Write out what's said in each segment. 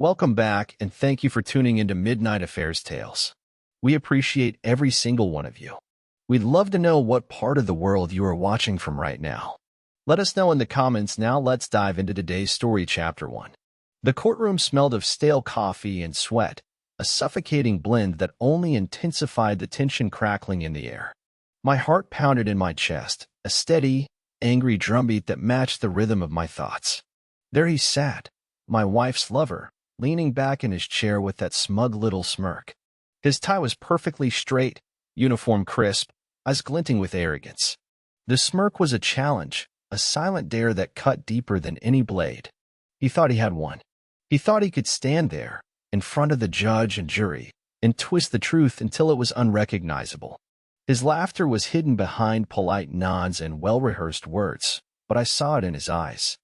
Welcome back, and thank you for tuning into Midnight Affairs Tales. We appreciate every single one of you. We'd love to know what part of the world you are watching from right now. Let us know in the comments. Now let's dive into today's story, Chapter 1. The courtroom smelled of stale coffee and sweat, a suffocating blend that only intensified the tension crackling in the air. My heart pounded in my chest, a steady, angry drumbeat that matched the rhythm of my thoughts. There he sat, my wife's lover, leaning back in his chair with that smug little smirk. His tie was perfectly straight, uniform crisp, eyes glinting with arrogance. The smirk was a challenge, a silent dare that cut deeper than any blade. He thought he had won. He thought he could stand there, in front of the judge and jury, and twist the truth until it was unrecognizable. His laughter was hidden behind polite nods and well-rehearsed words, but I saw it in his eyes.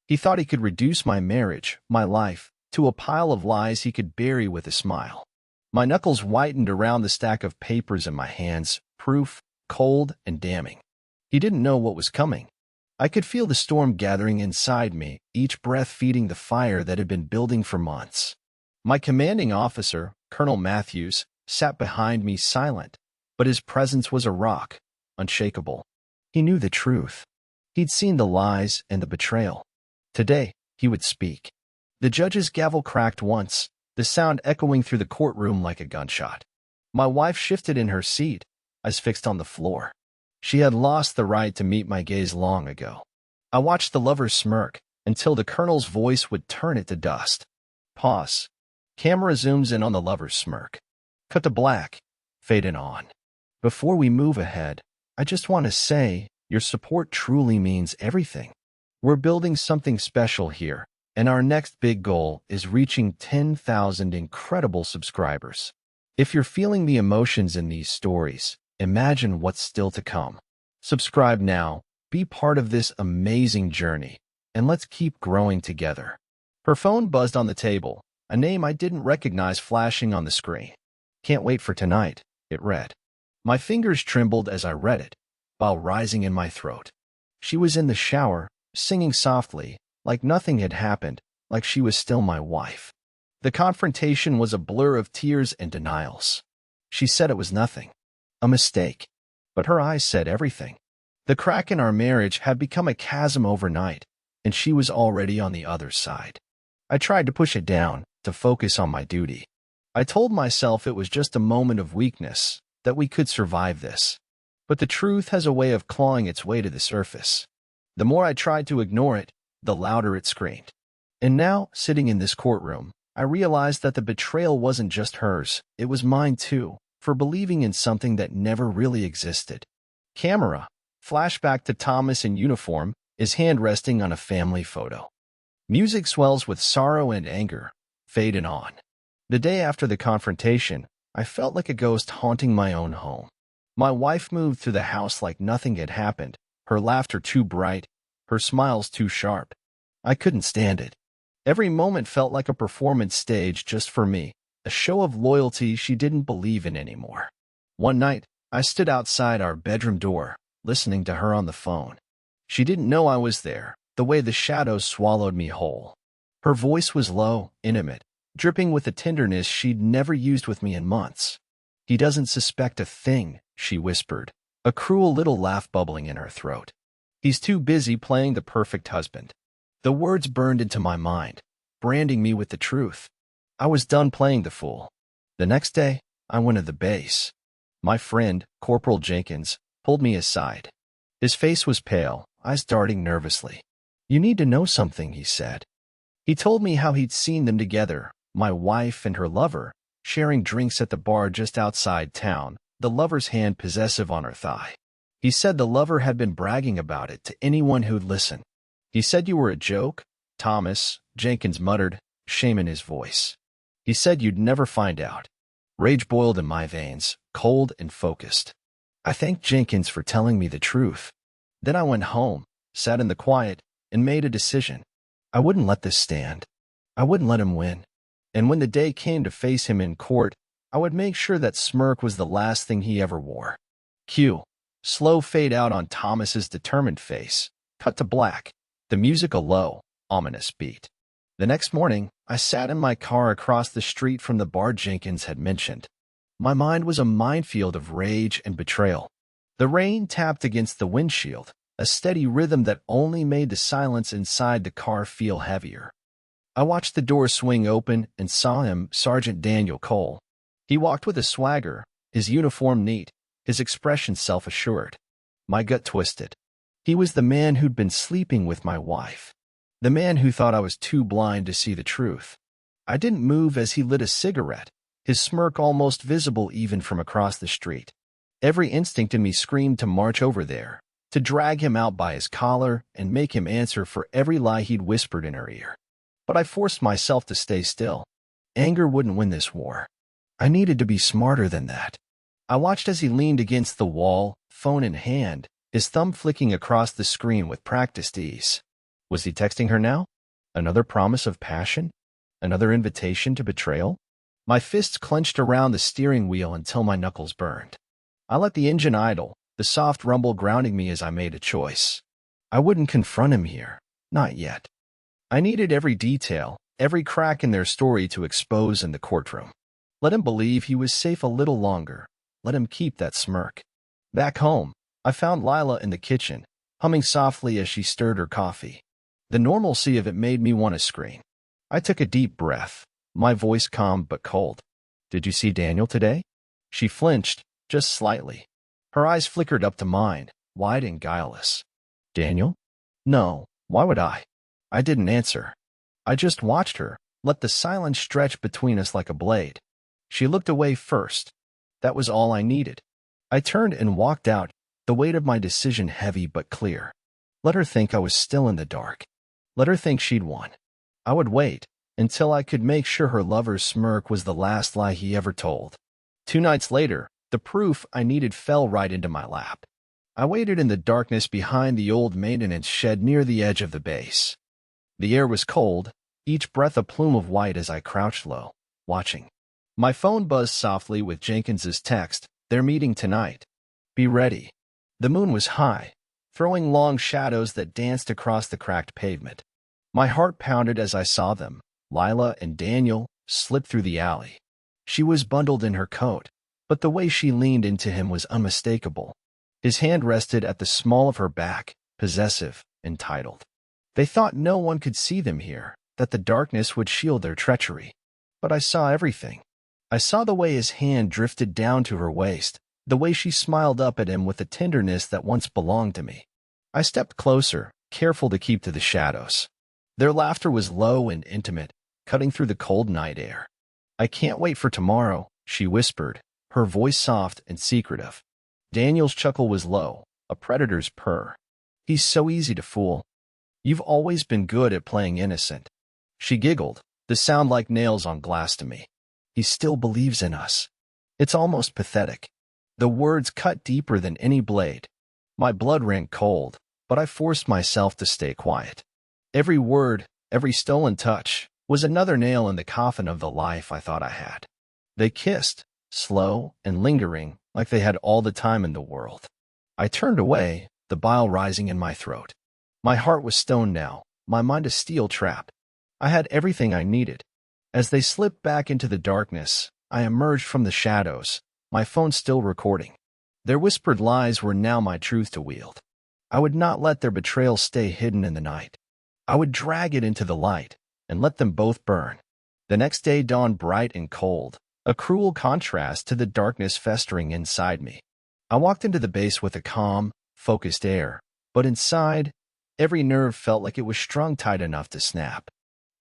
He thought he could reduce my marriage, my life, to a pile of lies he could bury with a smile. My knuckles whitened around the stack of papers in my hands, proof, cold, and damning. He didn't know what was coming. I could feel the storm gathering inside me, each breath feeding the fire that had been building for months. My commanding officer, Colonel Matthews, sat behind me silent, but his presence was a rock, unshakable. He knew the truth. He'd seen the lies and the betrayal. Today, he would speak. The judge's gavel cracked once, the sound echoing through the courtroom like a gunshot. My wife shifted in her seat, eyes fixed on the floor. She had lost the right to meet my gaze long ago. I watched the lovers smirk until the colonel's voice would turn it to dust. Pause. Camera zooms in on the lover's smirk. Cut to black. Fade in on. Before we move ahead, I just want to say your support truly means everything. We're building something special here, and our next big goal is reaching 10,000 incredible subscribers. If you're feeling the emotions in these stories, imagine what's still to come. Subscribe now, be part of this amazing journey, and let's keep growing together. Her phone buzzed on the table, a name I didn't recognize flashing on the screen. Can't wait for tonight, it read. My fingers trembled as I read it, while rising in my throat. She was in the shower, singing softly, like nothing had happened, like she was still my wife. The confrontation was a blur of tears and denials. She said it was nothing. A mistake. But her eyes said everything. The crack in our marriage had become a chasm overnight, and she was already on the other side. I tried to push it down, to focus on my duty. I told myself it was just a moment of weakness, that we could survive this. But the truth has a way of clawing its way to the surface. The more I tried to ignore it, the louder it screamed. And now, sitting in this courtroom, I realized that the betrayal wasn't just hers, it was mine too, for believing in something that never really existed. Camera. Flashback to Thomas in uniform, his hand resting on a family photo. Music swells with sorrow and anger, fade and on. The day after the confrontation, I felt like a ghost haunting my own home. My wife moved through the house like nothing had happened, her laughter too bright, her smiles too sharp. I couldn't stand it. Every moment felt like a performance stage just for me, a show of loyalty she didn't believe in anymore. One night, I stood outside our bedroom door, listening to her on the phone. She didn't know I was there, the way the shadows swallowed me whole. Her voice was low, intimate, dripping with a tenderness she'd never used with me in months. He doesn't suspect a thing, she whispered, a cruel little laugh bubbling in her throat. He's too busy playing the perfect husband. The words burned into my mind, branding me with the truth. I was done playing the fool. The next day, I went to the base. My friend, Corporal Jenkins, pulled me aside. His face was pale, eyes darting nervously. You need to know something, he said. He told me how he'd seen them together, my wife and her lover, sharing drinks at the bar just outside town, the lover's hand possessive on her thigh. He said the lover had been bragging about it to anyone who'd listen. He said you were a joke, Thomas, Jenkins muttered, shame in his voice. He said you'd never find out. Rage boiled in my veins, cold and focused. I thanked Jenkins for telling me the truth. Then I went home, sat in the quiet, and made a decision. I wouldn't let this stand. I wouldn't let him win. And when the day came to face him in court, I would make sure that smirk was the last thing he ever wore. Cue. Slow fade out on Thomas's determined face. Cut to black. The music a low, ominous beat. The next morning, I sat in my car across the street from the bar Jenkins had mentioned. My mind was a minefield of rage and betrayal. The rain tapped against the windshield, a steady rhythm that only made the silence inside the car feel heavier. I watched the door swing open and saw him, Sergeant Daniel Cole. He walked with a swagger, his uniform neat, his expression self-assured. My gut twisted. He was the man who'd been sleeping with my wife. The man who thought I was too blind to see the truth. I didn't move as he lit a cigarette, his smirk almost visible even from across the street. Every instinct in me screamed to march over there, to drag him out by his collar and make him answer for every lie he'd whispered in her ear. But I forced myself to stay still. Anger wouldn't win this war. I needed to be smarter than that. I watched as he leaned against the wall, phone in hand, his thumb flicking across the screen with practiced ease. Was he texting her now? Another promise of passion? Another invitation to betrayal? My fists clenched around the steering wheel until my knuckles burned. I let the engine idle, the soft rumble grounding me as I made a choice. I wouldn't confront him here. Not yet. I needed every detail, every crack in their story to expose in the courtroom. Let him believe he was safe a little longer. Let him keep that smirk. Back home, I found Lila in the kitchen, humming softly as she stirred her coffee. The normalcy of it made me want to scream. I took a deep breath, my voice calm but cold. "Did you see Daniel today?" She flinched, just slightly. Her eyes flickered up to mine, wide and guileless. "Daniel? No, why would I?" I didn't answer. I just watched her, let the silence stretch between us like a blade. She looked away first. That was all I needed. I turned and walked out, the weight of my decision heavy but clear. Let her think I was still in the dark. Let her think she'd won. I would wait until I could make sure her lover's smirk was the last lie he ever told. 2 nights later, the proof I needed fell right into my lap. I waited in the darkness behind the old maintenance shed near the edge of the base. The air was cold, each breath a plume of white as I crouched low, watching. My phone buzzed softly with Jenkins's text, "They're meeting tonight. Be ready." The moon was high, throwing long shadows that danced across the cracked pavement. My heart pounded as I saw them, Lila and Daniel, slip through the alley. She was bundled in her coat, but the way she leaned into him was unmistakable. His hand rested at the small of her back, possessive, entitled. They thought no one could see them here, that the darkness would shield their treachery. But I saw everything. I saw the way his hand drifted down to her waist, the way she smiled up at him with a tenderness that once belonged to me. I stepped closer, careful to keep to the shadows. Their laughter was low and intimate, cutting through the cold night air. "I can't wait for tomorrow," she whispered, her voice soft and secretive. Daniel's chuckle was low, a predator's purr. "He's so easy to fool. You've always been good at playing innocent." She giggled, the sound like nails on glass to me. "He still believes in us." It's almost pathetic. The words cut deeper than any blade. My blood ran cold, but I forced myself to stay quiet. Every word, every stolen touch, was another nail in the coffin of the life I thought I had. They kissed, slow and lingering, like they had all the time in the world. I turned away, the bile rising in my throat. My heart was stone now, my mind a steel trap. I had everything I needed. As they slipped back into the darkness, I emerged from the shadows, my phone still recording. Their whispered lies were now my truth to wield. I would not let their betrayal stay hidden in the night. I would drag it into the light and let them both burn. The next day dawned bright and cold, a cruel contrast to the darkness festering inside me. I walked into the base with a calm, focused air, but inside, every nerve felt like it was strung tight enough to snap.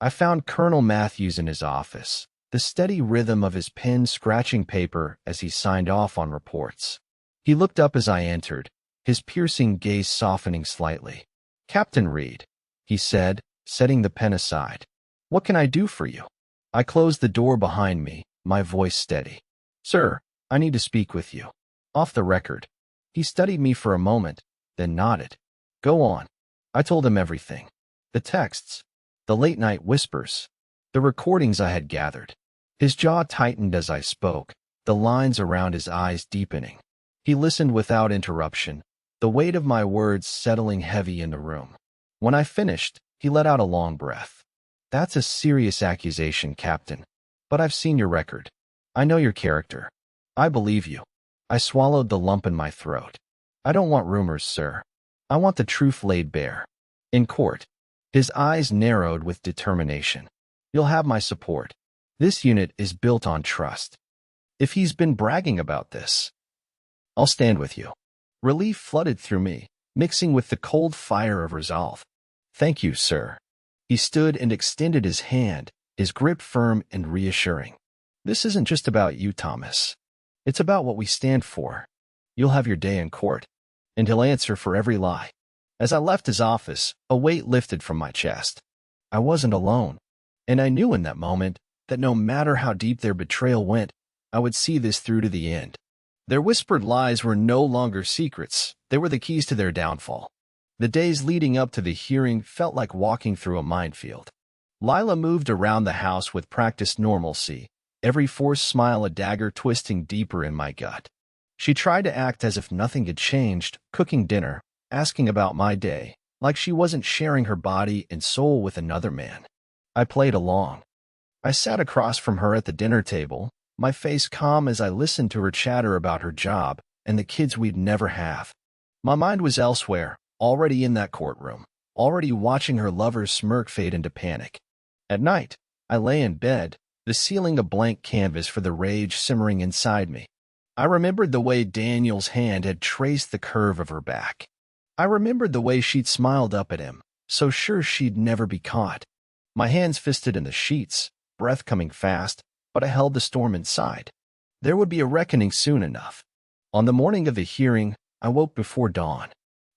I found Colonel Matthews in his office, the steady rhythm of his pen scratching paper as he signed off on reports. He looked up as I entered, his piercing gaze softening slightly. "Captain Reed," he said, setting the pen aside. "What can I do for you?" I closed the door behind me, my voice steady. "Sir, I need to speak with you. Off the record." He studied me for a moment, then nodded. "Go on." I told him everything. The texts, the late-night whispers, the recordings I had gathered. His jaw tightened as I spoke, the lines around his eyes deepening. He listened without interruption, the weight of my words settling heavy in the room. When I finished, he let out a long breath. That's a serious accusation, Captain. But I've seen your record. I know your character. I believe you. I swallowed the lump in my throat. I don't want rumors, sir. I want the truth laid bare. In court, his eyes narrowed with determination. You'll have my support. This unit is built on trust. If he's been bragging about this, I'll stand with you. Relief flooded through me, mixing with the cold fire of resolve. Thank you, sir. He stood and extended his hand, his grip firm and reassuring. This isn't just about you, Thomas. It's about what we stand for. You'll have your day in court, and he'll answer for every lie. As I left his office, a weight lifted from my chest. I wasn't alone, and I knew in that moment that no matter how deep their betrayal went, I would see this through to the end. Their whispered lies were no longer secrets. They were the keys to their downfall. The days leading up to the hearing felt like walking through a minefield. Lila moved around the house with practiced normalcy, every forced smile a dagger twisting deeper in my gut. She tried to act as if nothing had changed, cooking dinner, asking about my day, like she wasn't sharing her body and soul with another man. I played along. I sat across from her at the dinner table, my face calm as I listened to her chatter about her job and the kids we'd never have. My mind was elsewhere, already in that courtroom, already watching her lover's smirk fade into panic. At night, I lay in bed, the ceiling a blank canvas for the rage simmering inside me. I remembered the way Daniel's hand had traced the curve of her back. I remembered the way she'd smiled up at him, so sure she'd never be caught. My hands fisted in the sheets, breath coming fast, but I held the storm inside. There would be a reckoning soon enough. On the morning of the hearing, I woke before dawn.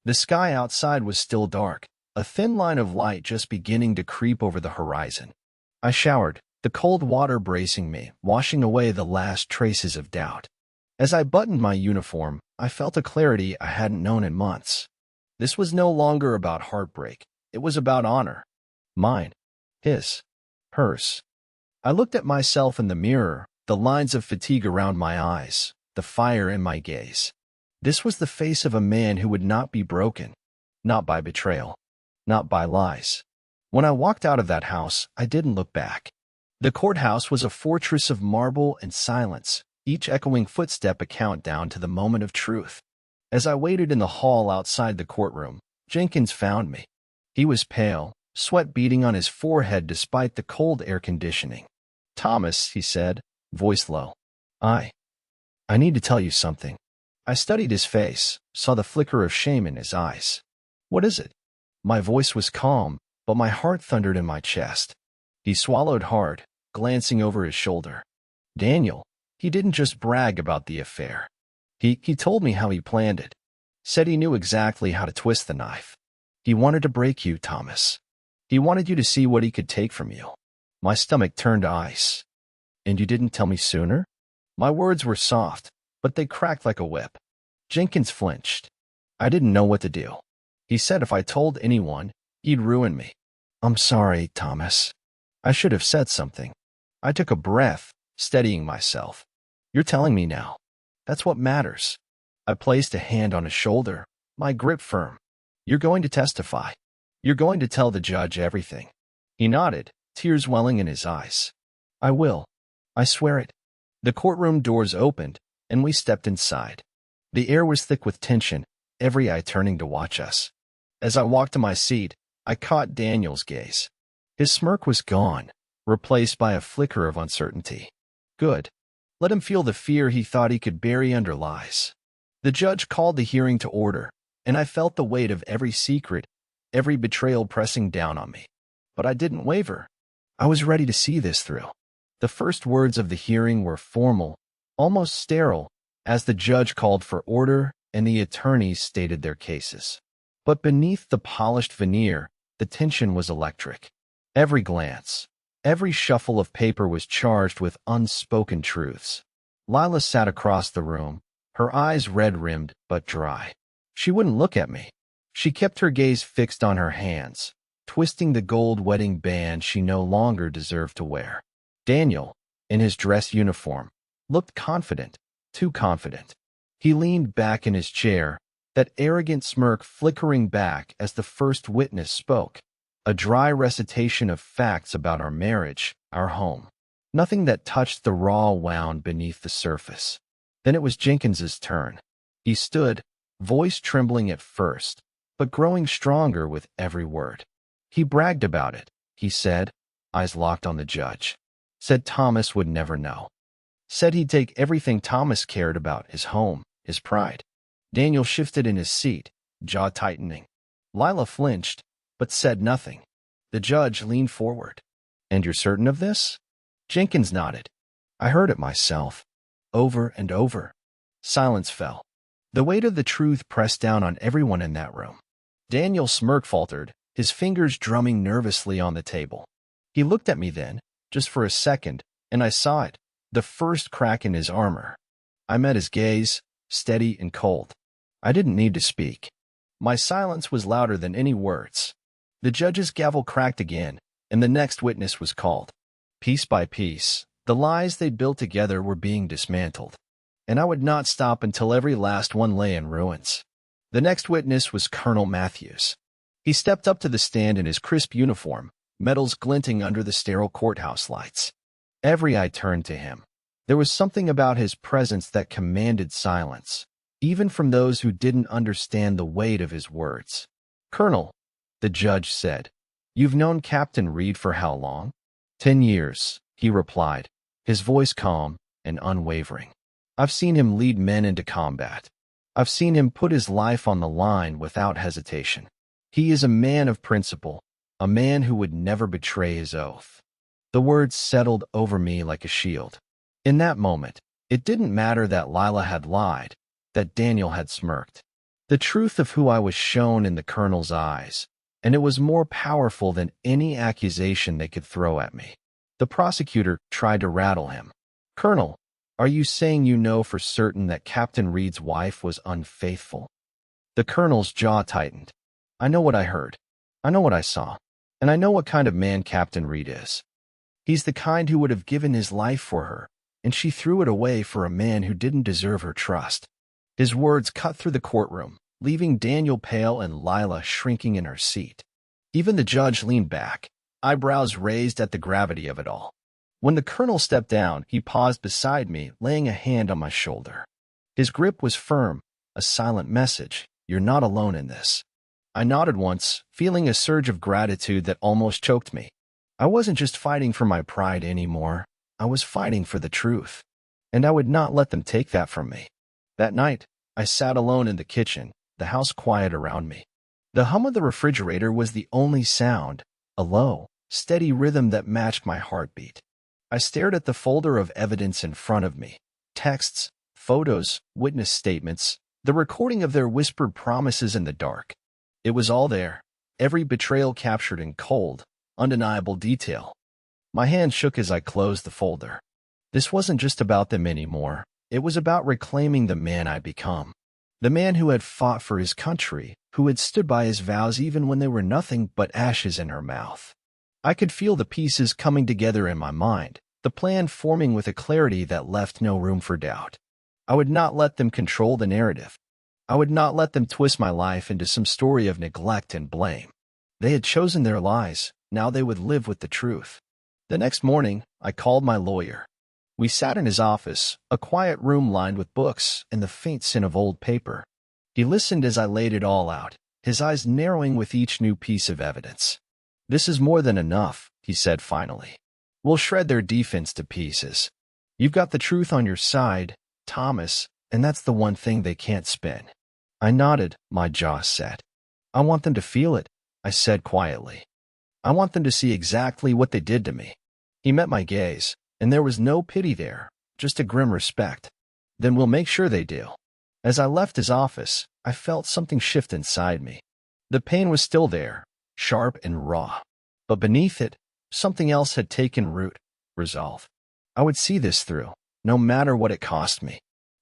The sky outside was still dark, a thin line of light just beginning to creep over the horizon. I showered, the cold water bracing me, washing away the last traces of doubt. As I buttoned my uniform, I felt a clarity I hadn't known in months. This was no longer about heartbreak. It was about honor. Mine. His. Hers. I looked at myself in the mirror, the lines of fatigue around my eyes, the fire in my gaze. This was the face of a man who would not be broken. Not by betrayal. Not by lies. When I walked out of that house, I didn't look back. The courthouse was a fortress of marble and silence, each echoing footstep a countdown to the moment of truth. As I waited in the hall outside the courtroom, Jenkins found me. He was pale, sweat beading on his forehead despite the cold air conditioning. Thomas, he said, voice low. I need to tell you something. I studied his face, saw the flicker of shame in his eyes. What is it? My voice was calm, but my heart thundered in my chest. He swallowed hard, glancing over his shoulder. Daniel, he didn't just brag about the affair. He told me how he planned it. Said he knew exactly how to twist the knife. He wanted to break you, Thomas. He wanted you to see what he could take from you. My stomach turned to ice. And you didn't tell me sooner? My words were soft, but they cracked like a whip. Jenkins flinched. I didn't know what to do. He said if I told anyone, he'd ruin me. I'm sorry, Thomas. I should have said something. I took a breath, steadying myself. You're telling me now. That's what matters. I placed a hand on his shoulder, my grip firm. You're going to testify. You're going to tell the judge everything. He nodded, tears welling in his eyes. I will. I swear it. The courtroom doors opened, and we stepped inside. The air was thick with tension, every eye turning to watch us. As I walked to my seat, I caught Daniel's gaze. His smirk was gone, replaced by a flicker of uncertainty. Good. Let him feel the fear he thought he could bury under lies. The judge called the hearing to order, and I felt the weight of every secret, every betrayal pressing down on me. But I didn't waver. I was ready to see this through. The first words of the hearing were formal, almost sterile, as the judge called for order and the attorneys stated their cases. But beneath the polished veneer, the tension was electric. Every glance, every shuffle of paper was charged with unspoken truths. Lila sat across the room, her eyes red-rimmed but dry. She wouldn't look at me. She kept her gaze fixed on her hands, twisting the gold wedding band she no longer deserved to wear. Daniel, in his dress uniform, looked confident, too confident. He leaned back in his chair, that arrogant smirk flickering back as the first witness spoke. A dry recitation of facts about our marriage, our home. Nothing that touched the raw wound beneath the surface. Then it was Jenkins's turn. He stood, voice trembling at first, but growing stronger with every word. He bragged about it, he said, eyes locked on the judge. Said Thomas would never know. Said he'd take everything Thomas cared about, his home, his pride. Daniel shifted in his seat, jaw tightening. Lila flinched, but said nothing. The judge leaned forward. "And you're certain of this?" Jenkins nodded. "I heard it myself. Over and over." Silence fell. The weight of the truth pressed down on everyone in that room. Daniel Smirk faltered, his fingers drumming nervously on the table. He looked at me then, just for a second, and I saw it, the first crack in his armor. I met his gaze, steady and cold. I didn't need to speak. My silence was louder than any words. The judge's gavel cracked again, and the next witness was called. Piece by piece, the lies they'd built together were being dismantled. And I would not stop until every last one lay in ruins. The next witness was Colonel Matthews. He stepped up to the stand in his crisp uniform, medals glinting under the sterile courthouse lights. Every eye turned to him. There was something about his presence that commanded silence, even from those who didn't understand the weight of his words. "Colonel," the judge said, "you've known Captain Reed for how long?" 10 years, he replied, his voice calm and unwavering. "I've seen him lead men into combat. I've seen him put his life on the line without hesitation. He is a man of principle, a man who would never betray his oath." The words settled over me like a shield. In that moment, it didn't matter that Lila had lied, that Daniel had smirked. The truth of who I was shone in the colonel's eyes, and it was more powerful than any accusation they could throw at me. The prosecutor tried to rattle him. "Colonel, are you saying you know for certain that Captain Reed's wife was unfaithful?" The colonel's jaw tightened. "I know what I heard. I know what I saw. And I know what kind of man Captain Reed is. He's the kind who would have given his life for her, and she threw it away for a man who didn't deserve her trust." His words cut through the courtroom, leaving Daniel pale and Lila shrinking in her seat. Even the judge leaned back, eyebrows raised at the gravity of it all. When the colonel stepped down, he paused beside me, laying a hand on my shoulder. His grip was firm, a silent message: "You're not alone in this." I nodded once, feeling a surge of gratitude that almost choked me. I wasn't just fighting for my pride anymore. I was fighting for the truth. And I would not let them take that from me. That night, I sat alone in the kitchen, the house quiet around me. The hum of the refrigerator was the only sound, a low, steady rhythm that matched my heartbeat. I stared at the folder of evidence in front of me. Texts, photos, witness statements, the recording of their whispered promises in the dark. It was all there, every betrayal captured in cold, undeniable detail. My hand shook as I closed the folder. This wasn't just about them anymore. It was about reclaiming the man I'd become. The man who had fought for his country, who had stood by his vows even when they were nothing but ashes in her mouth. I could feel the pieces coming together in my mind, the plan forming with a clarity that left no room for doubt. I would not let them control the narrative. I would not let them twist my life into some story of neglect and blame. They had chosen their lies, now they would live with the truth. The next morning, I called my lawyer. We sat in his office, a quiet room lined with books and the faint scent of old paper. He listened as I laid it all out, his eyes narrowing with each new piece of evidence. "This is more than enough," he said finally. "We'll shred their defense to pieces. You've got the truth on your side, Thomas, and that's the one thing they can't spin." I nodded, my jaw set. "I want them to feel it," I said quietly. "I want them to see exactly what they did to me." He met my gaze, and there was no pity there, just a grim respect. "Then we'll make sure they do." As I left his office, I felt something shift inside me. The pain was still there, sharp and raw. But beneath it, something else had taken root: resolve. I would see this through, no matter what it cost me.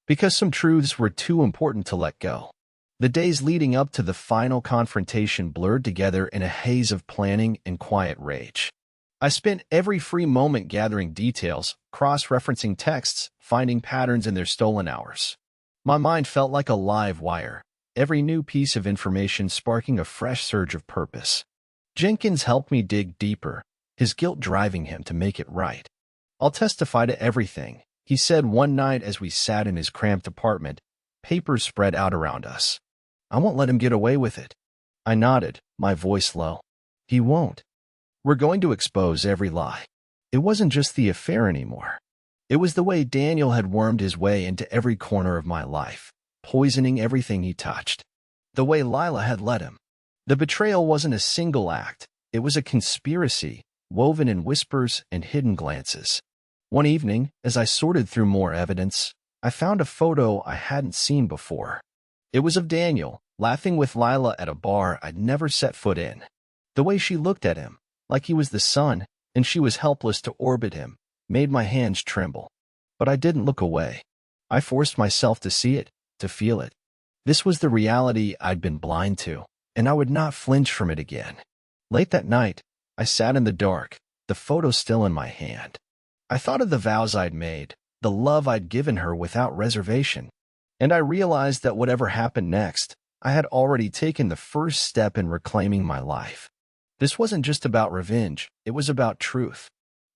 Because some truths were too important to let go. The days leading up to the final confrontation blurred together in a haze of planning and quiet rage. I spent every free moment gathering details, cross-referencing texts, finding patterns in their stolen hours. My mind felt like a live wire, every new piece of information sparking a fresh surge of purpose. Jenkins helped me dig deeper, his guilt driving him to make it right. "I'll testify to everything," he said one night as we sat in his cramped apartment, papers spread out around us. "I won't let him get away with it." I nodded, my voice low. "He won't. We're going to expose every lie." It wasn't just the affair anymore. It was the way Daniel had wormed his way into every corner of my life, poisoning everything he touched. The way Lila had led him. The betrayal wasn't a single act. It was a conspiracy, woven in whispers and hidden glances. One evening, as I sorted through more evidence, I found a photo I hadn't seen before. It was of Daniel, laughing with Lila at a bar I'd never set foot in. The way she looked at him, like he was the sun, and she was helpless to orbit him, made my hands tremble. But I didn't look away. I forced myself to see it, to feel it. This was the reality I'd been blind to, and I would not flinch from it again. Late that night, I sat in the dark, the photo still in my hand. I thought of the vows I'd made, the love I'd given her without reservation, and I realized that whatever happened next, I had already taken the first step in reclaiming my life. This wasn't just about revenge, it was about truth.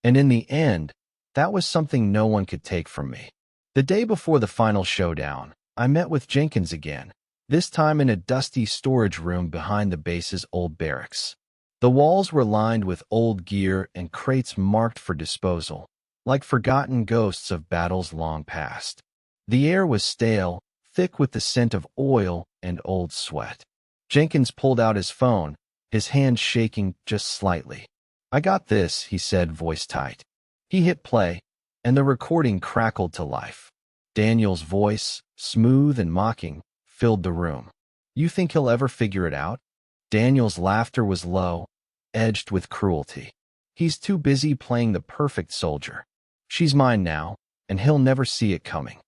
And in the end, that was something no one could take from me. The day before the final showdown, I met with Jenkins again, this time in a dusty storage room behind the base's old barracks. The walls were lined with old gear and crates marked for disposal, like forgotten ghosts of battles long past. The air was stale, thick with the scent of oil and old sweat. Jenkins pulled out his phone, his hand shaking just slightly. "I got this," he said, voice tight. He hit play, and the recording crackled to life. Daniel's voice, smooth and mocking, filled the room. "You think he'll ever figure it out?" Daniel's laughter was low, edged with cruelty. "He's too busy playing the perfect soldier. She's mine now, and he'll never see it coming."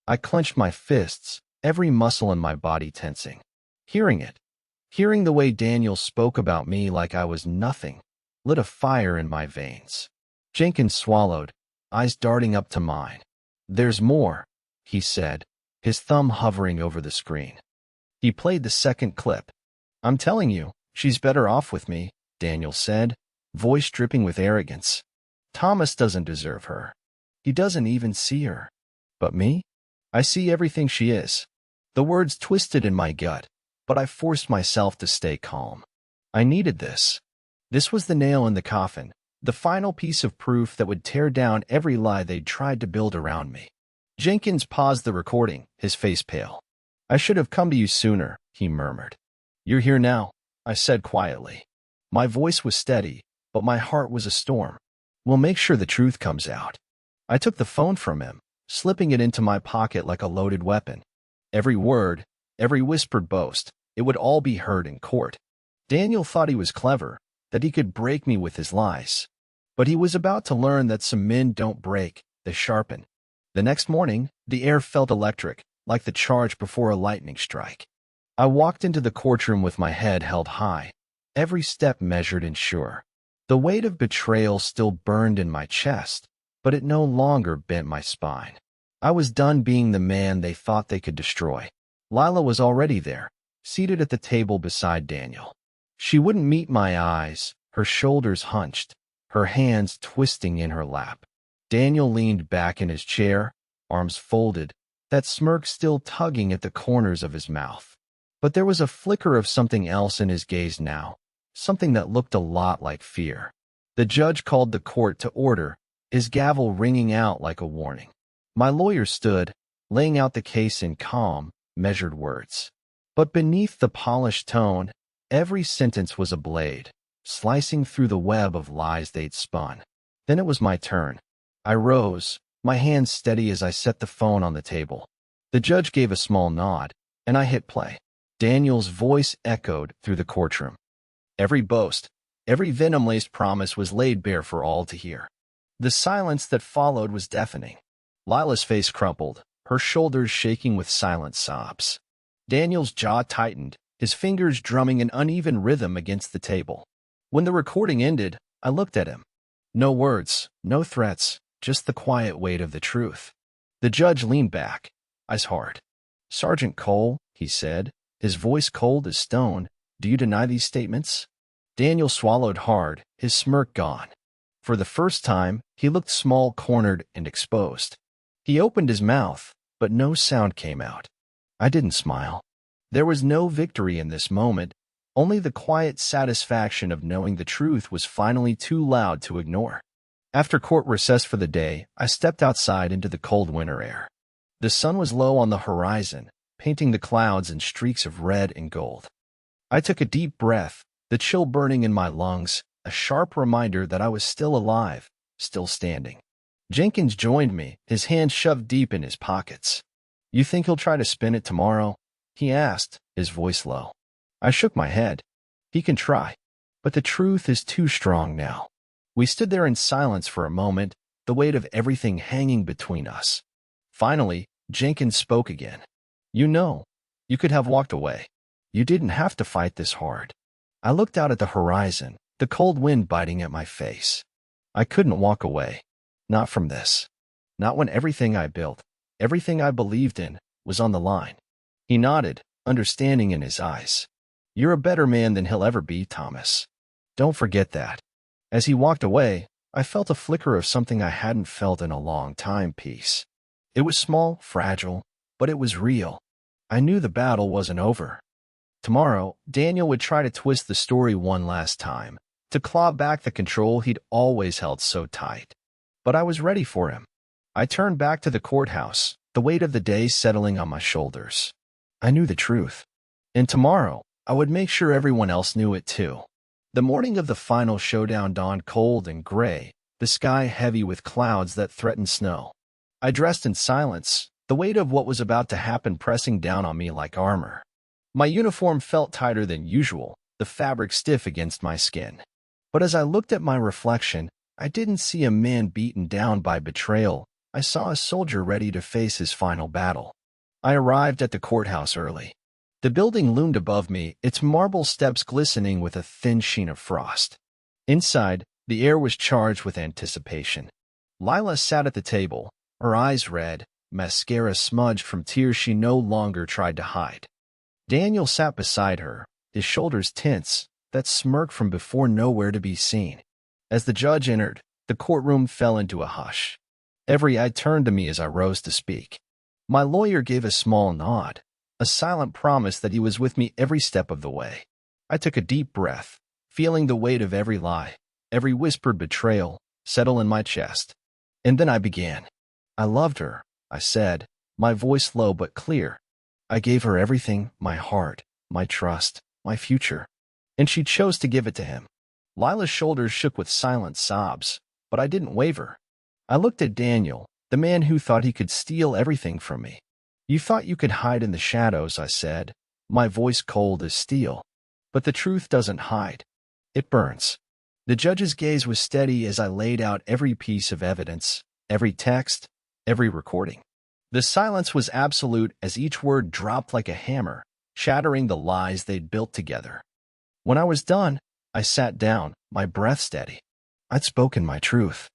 I clenched my fists, every muscle in my body tensing. Hearing the way Daniel spoke about me like I was nothing, lit a fire in my veins. Jenkins swallowed, eyes darting up to mine. "There's more," he said, his thumb hovering over the screen. He played the second clip. "I'm telling you, she's better off with me," Daniel said, voice dripping with arrogance. "Thomas doesn't deserve her. He doesn't even see her. But me? I see everything she is." The words twisted in my gut, but I forced myself to stay calm. I needed this. This was the nail in the coffin, the final piece of proof that would tear down every lie they'd tried to build around me. Jenkins paused the recording, his face pale. "I should have come to you sooner," he murmured. "You're here now," I said quietly. My voice was steady, but my heart was a storm. "We'll make sure the truth comes out." I took the phone from him, slipping it into my pocket like a loaded weapon. Every word, every whispered boast, it would all be heard in court. Daniel thought he was clever, that he could break me with his lies. But he was about to learn that some men don't break, they sharpen. The next morning, the air felt electric, like the charge before a lightning strike. I walked into the courtroom with my head held high, every step measured and sure. The weight of betrayal still burned in my chest, but it no longer bent my spine. I was done being the man they thought they could destroy. Lila was already there, seated at the table beside Daniel. She wouldn't meet my eyes, her shoulders hunched, her hands twisting in her lap. Daniel leaned back in his chair, arms folded, that smirk still tugging at the corners of his mouth. But there was a flicker of something else in his gaze now, something that looked a lot like fear. The judge called the court to order, his gavel ringing out like a warning. My lawyer stood, laying out the case in calm, measured words. But beneath the polished tone, every sentence was a blade, slicing through the web of lies they'd spun. Then it was my turn. I rose, my hands steady as I set the phone on the table. The judge gave a small nod, and I hit play. Daniel's voice echoed through the courtroom. Every boast, every venom-laced promise was laid bare for all to hear. The silence that followed was deafening. Lila's face crumpled, her shoulders shaking with silent sobs. Daniel's jaw tightened, his fingers drumming an uneven rhythm against the table. When the recording ended, I looked at him. No words, no threats, just the quiet weight of the truth. The judge leaned back, eyes hard. "Sergeant Cole," he said, his voice cold as stone, "do you deny these statements?" Daniel swallowed hard, his smirk gone. For the first time, he looked small, cornered, and exposed. He opened his mouth, but no sound came out. I didn't smile. There was no victory in this moment, only the quiet satisfaction of knowing the truth was finally too loud to ignore. After court recess for the day, I stepped outside into the cold winter air. The sun was low on the horizon, painting the clouds in streaks of red and gold. I took a deep breath, the chill burning in my lungs, a sharp reminder that I was still alive, still standing. Jenkins joined me, his hands shoved deep in his pockets. "You think he'll try to spin it tomorrow?" he asked, his voice low. I shook my head. "He can try, but the truth is too strong now." We stood there in silence for a moment, the weight of everything hanging between us. Finally, Jenkins spoke again. "You know, you could have walked away. You didn't have to fight this hard." I looked out at the horizon, the cold wind biting at my face. I couldn't walk away. Not from this. Not when everything I built, everything I believed in, was on the line. He nodded, understanding in his eyes. "You're a better man than he'll ever be, Thomas. Don't forget that." As he walked away, I felt a flicker of something I hadn't felt in a long time, peace. It was small, fragile, but it was real. I knew the battle wasn't over. Tomorrow, Daniel would try to twist the story one last time, to claw back the control he'd always held so tight. But I was ready for him. I turned back to the courthouse, the weight of the day settling on my shoulders. I knew the truth. And tomorrow, I would make sure everyone else knew it too. The morning of the final showdown dawned cold and gray, the sky heavy with clouds that threatened snow. I dressed in silence, the weight of what was about to happen pressing down on me like armor. My uniform felt tighter than usual, the fabric stiff against my skin. But as I looked at my reflection, I didn't see a man beaten down by betrayal. I saw a soldier ready to face his final battle. I arrived at the courthouse early. The building loomed above me, its marble steps glistening with a thin sheen of frost. Inside, the air was charged with anticipation. Lila sat at the table, her eyes red, mascara smudged from tears she no longer tried to hide. Daniel sat beside her, his shoulders tense, that smirk from before nowhere to be seen. As the judge entered, the courtroom fell into a hush. Every eye turned to me as I rose to speak. My lawyer gave a small nod, a silent promise that he was with me every step of the way. I took a deep breath, feeling the weight of every lie, every whispered betrayal, settle in my chest. And then I began. "I loved her," I said, my voice low but clear. "I gave her everything, my heart, my trust, my future. And she chose to give it to him." Lila's shoulders shook with silent sobs, but I didn't waver. I looked at Daniel, the man who thought he could steal everything from me. "You thought you could hide in the shadows," I said, my voice cold as steel. "But the truth doesn't hide. It burns." The judge's gaze was steady as I laid out every piece of evidence, every text, every recording. The silence was absolute as each word dropped like a hammer, shattering the lies they'd built together. When I was done, I sat down, my breath steady. I'd spoken my truth.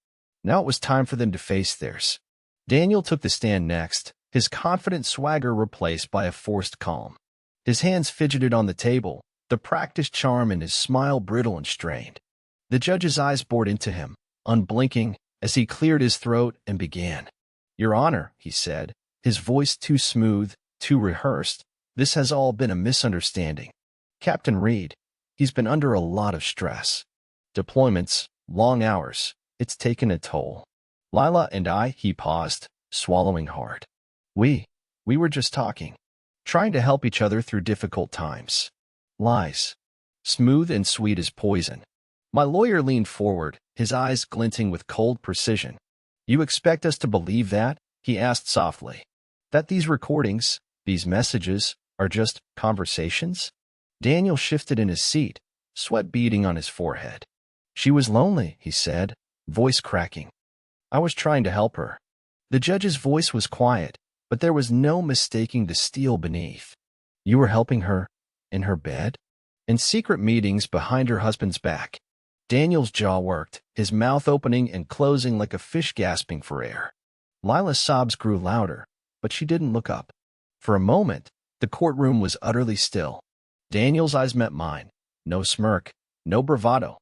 Now it was time for them to face theirs. Daniel took the stand next, his confident swagger replaced by a forced calm. His hands fidgeted on the table, the practiced charm in his smile brittle and strained. The judge's eyes bored into him, unblinking, as he cleared his throat and began. "Your Honor," he said, his voice too smooth, too rehearsed, "this has all been a misunderstanding. Captain Reed, he's been under a lot of stress. Deployments, long hours, it's taken a toll. Lila and I," he paused, swallowing hard. We were just talking, trying to help each other through difficult times. Lies. Smooth and sweet as poison." My lawyer leaned forward, his eyes glinting with cold precision. "You expect us to believe that?" he asked softly. "That these recordings, these messages, are just conversations?" Daniel shifted in his seat, sweat beading on his forehead. "She was lonely," he said, voice cracking. "I was trying to help her." The judge's voice was quiet, but there was no mistaking the steel beneath. "You were helping her in her bed? In secret meetings behind her husband's back?" Daniel's jaw worked, his mouth opening and closing like a fish gasping for air. Lila's sobs grew louder, but she didn't look up. For a moment, the courtroom was utterly still. Daniel's eyes met mine. No smirk, No bravado.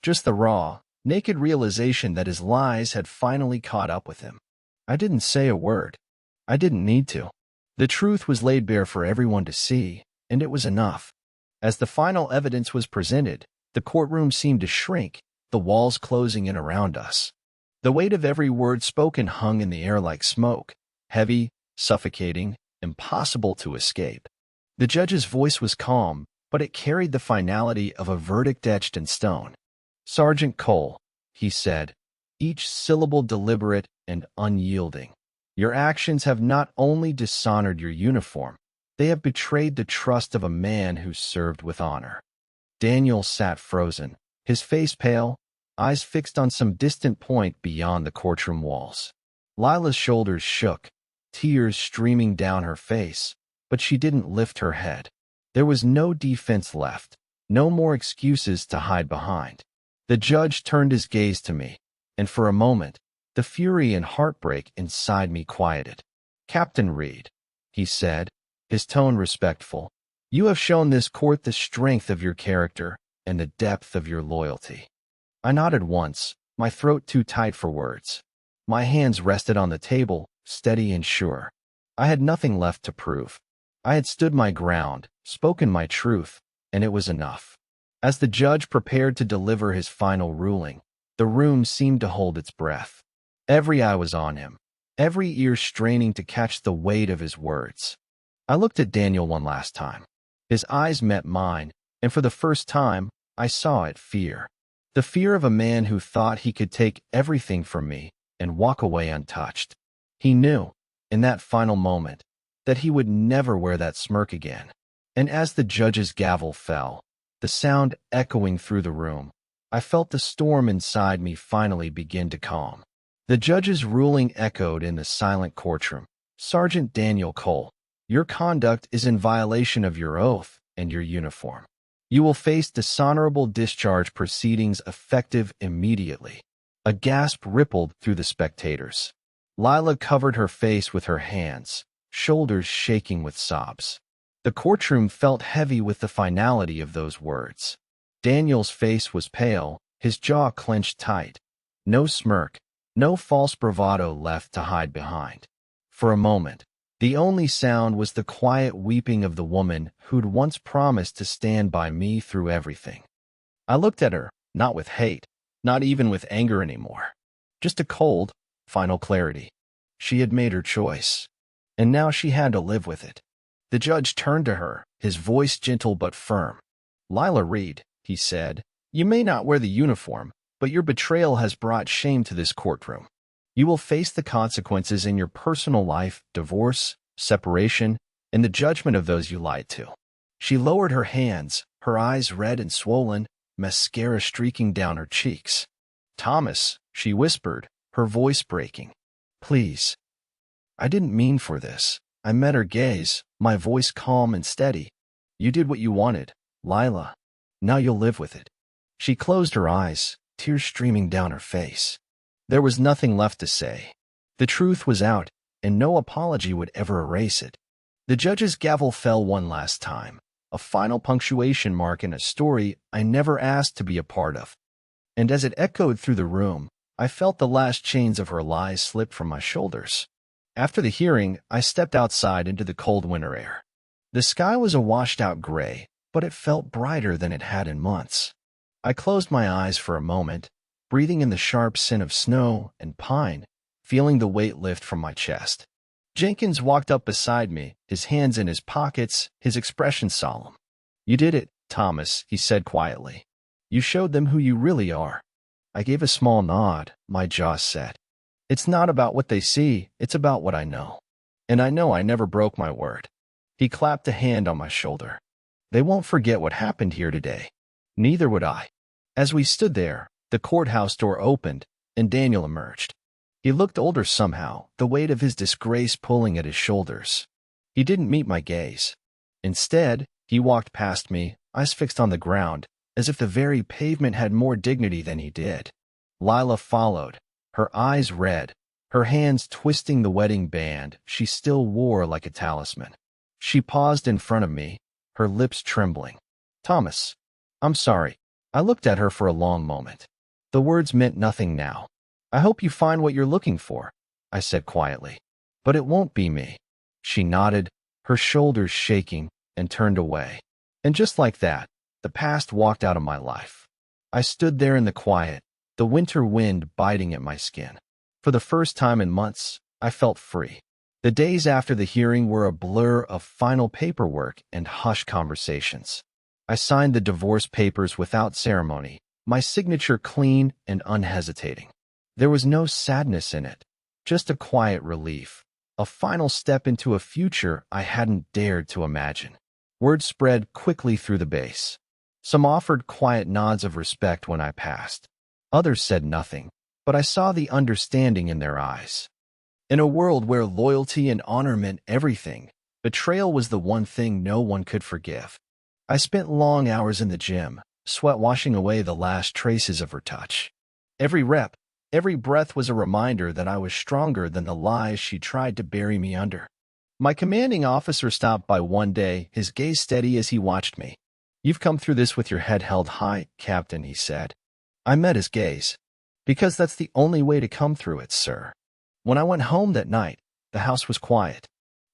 Just the raw, naked realization that his lies had finally caught up with him. I didn't say a word. I didn't need to. The truth was laid bare for everyone to see, and it was enough. As the final evidence was presented, the courtroom seemed to shrink, the walls closing in around us. The weight of every word spoken hung in the air like smoke, heavy, suffocating, impossible to escape. The judge's voice was calm, but it carried the finality of a verdict etched in stone. "Sergeant Cole," he said, each syllable deliberate and unyielding. "Your actions have not only dishonored your uniform, they have betrayed the trust of a man who served with honor." Daniel sat frozen, his face pale, eyes fixed on some distant point beyond the courtroom walls. Lila's shoulders shook, tears streaming down her face, but she didn't lift her head. There was no defense left, no more excuses to hide behind. The judge turned his gaze to me, and for a moment, the fury and heartbreak inside me quieted. "Captain Reed," he said, his tone respectful, "you have shown this court the strength of your character and the depth of your loyalty." I nodded once, my throat too tight for words. My hands rested on the table, steady and sure. I had nothing left to prove. I had stood my ground, spoken my truth, and it was enough. As the judge prepared to deliver his final ruling, the room seemed to hold its breath. Every eye was on him, every ear straining to catch the weight of his words. I looked at Daniel one last time. His eyes met mine, and for the first time, I saw it fear. The fear of a man who thought he could take everything from me and walk away untouched. He knew, in that final moment, that he would never wear that smirk again. And as the judge's gavel fell, the sound echoing through the room, I felt the storm inside me finally begin to calm. The judge's ruling echoed in the silent courtroom. "Sergeant Daniel Cole, your conduct is in violation of your oath and your uniform. You will face dishonorable discharge proceedings effective immediately." A gasp rippled through the spectators. Lila covered her face with her hands, shoulders shaking with sobs. The courtroom felt heavy with the finality of those words. Daniel's face was pale, his jaw clenched tight. No smirk, no false bravado left to hide behind. For a moment, the only sound was the quiet weeping of the woman who'd once promised to stand by me through everything. I looked at her, not with hate, not even with anger anymore. Just a cold, final clarity. She had made her choice, and now she had to live with it. The judge turned to her, his voice gentle but firm. "Lila Reed," he said, "you may not wear the uniform, but your betrayal has brought shame to this courtroom. You will face the consequences in your personal life, divorce, separation, and the judgment of those you lied to." She lowered her hands, her eyes red and swollen, mascara streaking down her cheeks. "Thomas," she whispered, her voice breaking. "Please." I didn't mean for this. I met her gaze, my voice calm and steady. "You did what you wanted, Lila. Now you'll live with it." She closed her eyes, tears streaming down her face. There was nothing left to say. The truth was out, and no apology would ever erase it. The judge's gavel fell one last time, a final punctuation mark in a story I never asked to be a part of. And as it echoed through the room, I felt the last chains of her lies slip from my shoulders. After the hearing, I stepped outside into the cold winter air. The sky was a washed-out gray, but it felt brighter than it had in months. I closed my eyes for a moment, breathing in the sharp scent of snow and pine, feeling the weight lift from my chest. Jenkins walked up beside me, his hands in his pockets, his expression solemn. "You did it, Thomas," he said quietly. "You showed them who you really are." I gave a small nod, my jaw set. "It's not about what they see, it's about what I know. And I know I never broke my word." He clapped a hand on my shoulder. "They won't forget what happened here today. Neither would I." As we stood there, the courthouse door opened, and Daniel emerged. He looked older somehow, the weight of his disgrace pulling at his shoulders. He didn't meet my gaze. Instead, he walked past me, eyes fixed on the ground, as if the very pavement had more dignity than he did. Lila followed, her eyes red, her hands twisting the wedding band she still wore like a talisman. She paused in front of me, her lips trembling. "Thomas, I'm sorry. I looked at her for a long moment. The words meant nothing now. I hope you find what you're looking for, I said quietly. But it won't be me. She nodded, her shoulders shaking, and turned away. And just like that, the past walked out of my life. I stood there in the quiet, the winter wind biting at my skin. For the first time in months, I felt free. The days after the hearing were a blur of final paperwork and hushed conversations. I signed the divorce papers without ceremony, my signature clean and unhesitating. There was no sadness in it, just a quiet relief, a final step into a future I hadn't dared to imagine. Word spread quickly through the base. Some offered quiet nods of respect when I passed. Others said nothing, but I saw the understanding in their eyes. In a world where loyalty and honor meant everything, betrayal was the one thing no one could forgive. I spent long hours in the gym, sweat washing away the last traces of her touch. Every rep, every breath was a reminder that I was stronger than the lies she tried to bury me under. My commanding officer stopped by one day, his gaze steady as he watched me. "You've come through this with your head held high, Captain," he said. I met his gaze. "Because that's the only way to come through it, sir." When I went home that night, the house was quiet.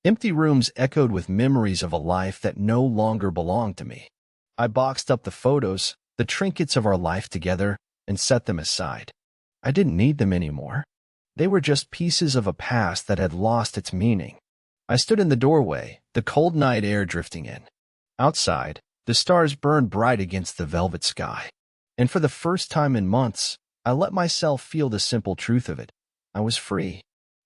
Empty rooms echoed with memories of a life that no longer belonged to me. I boxed up the photos, the trinkets of our life together, and set them aside. I didn't need them anymore. They were just pieces of a past that had lost its meaning. I stood in the doorway, the cold night air drifting in. Outside, the stars burned bright against the velvet sky. And for the first time in months, I let myself feel the simple truth of it. I was free.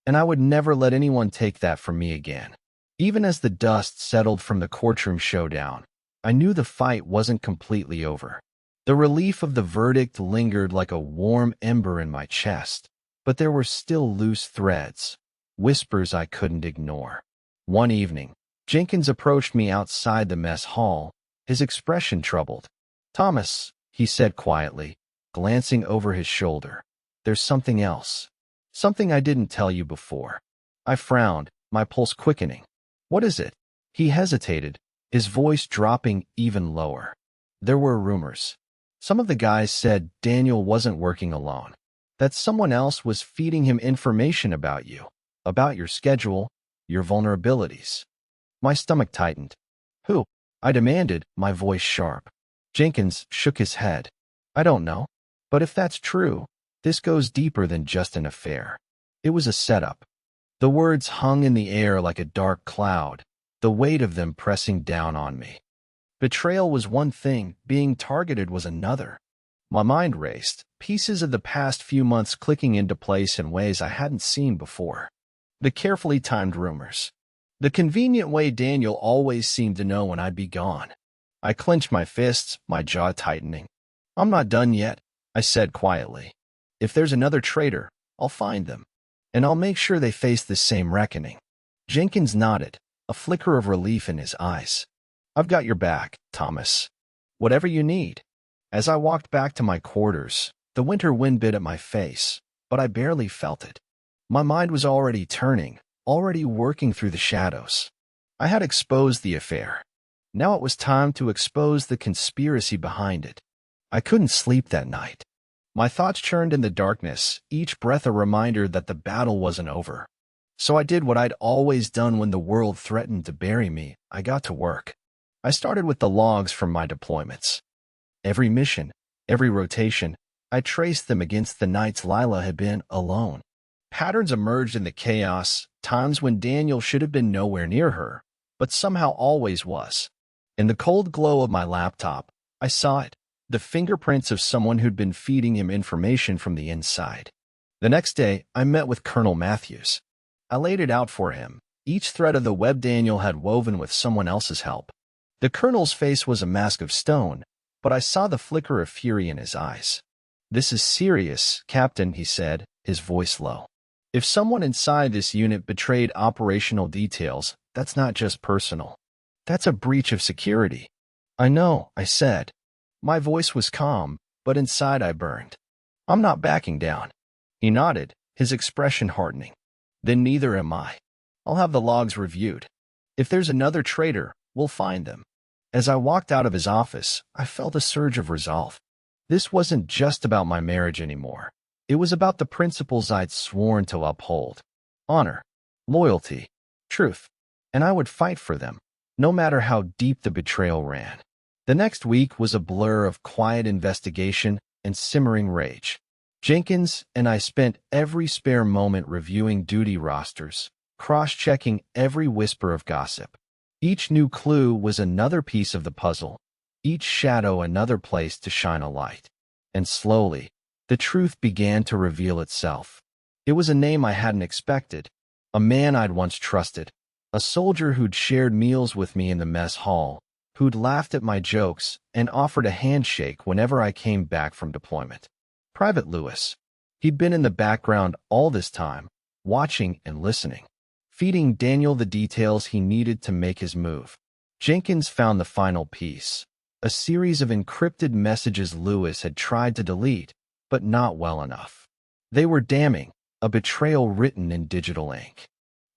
And I would never let anyone take that from me again. Even as the dust settled from the courtroom showdown, I knew the fight wasn't completely over. The relief of the verdict lingered like a warm ember in my chest, but there were still loose threads, whispers I couldn't ignore. One evening, Jenkins approached me outside the mess hall, his expression troubled. "Thomas," he said quietly, glancing over his shoulder, "there's something else. Something I didn't tell you before." I frowned, my pulse quickening. "What is it?" He hesitated, his voice dropping even lower. "There were rumors. Some of the guys said Daniel wasn't working alone, that someone else was feeding him information about you, about your schedule, your vulnerabilities." My stomach tightened. "Who?" I demanded, my voice sharp. Jenkins shook his head. "I don't know. But if that's true, this goes deeper than just an affair. It was a setup." The words hung in the air like a dark cloud, the weight of them pressing down on me. Betrayal was one thing, being targeted was another. My mind raced, pieces of the past few months clicking into place in ways I hadn't seen before. The carefully timed rumors. The convenient way Daniel always seemed to know when I'd be gone. I clenched my fists, my jaw tightening. "I'm not done yet," I said quietly. "If there's another traitor, I'll find them. And I'll make sure they face the same reckoning." Jenkins nodded, a flicker of relief in his eyes. "I've got your back, Thomas. Whatever you need." As I walked back to my quarters, the winter wind bit at my face, but I barely felt it. My mind was already turning, already working through the shadows. I had exposed the affair. Now it was time to expose the conspiracy behind it. I couldn't sleep that night. My thoughts churned in the darkness, each breath a reminder that the battle wasn't over. So I did what I'd always done when the world threatened to bury me. I got to work. I started with the logs from my deployments. Every mission, every rotation, I traced them against the nights Lila had been alone. Patterns emerged in the chaos, times when Daniel should have been nowhere near her, but somehow always was. In the cold glow of my laptop, I saw it, the fingerprints of someone who'd been feeding him information from the inside. The next day, I met with Colonel Matthews. I laid it out for him, each thread of the web Daniel had woven with someone else's help. The colonel's face was a mask of stone, but I saw the flicker of fury in his eyes. "This is serious, Captain," he said, his voice low. "If someone inside this unit betrayed operational details, that's not just personal. That's a breach of security." "I know," I said. My voice was calm, but inside I burned. "I'm not backing down." He nodded, his expression hardening. "Then neither am I. I'll have the logs reviewed. If there's another traitor, we'll find them." As I walked out of his office, I felt a surge of resolve. This wasn't just about my marriage anymore. It was about the principles I'd sworn to uphold. Honor, loyalty, truth. And I would fight for them, no matter how deep the betrayal ran. The next week was a blur of quiet investigation and simmering rage. Jenkins and I spent every spare moment reviewing duty rosters, cross-checking every whisper of gossip. Each new clue was another piece of the puzzle, each shadow another place to shine a light. And slowly, the truth began to reveal itself. It was a name I hadn't expected, a man I'd once trusted, a soldier who'd shared meals with me in the mess hall, who'd laughed at my jokes and offered a handshake whenever I came back from deployment. Private Lewis. He'd been in the background all this time, watching and listening, feeding Daniel the details he needed to make his move. Jenkins found the final piece, a series of encrypted messages Lewis had tried to delete, but not well enough. They were damning, a betrayal written in digital ink.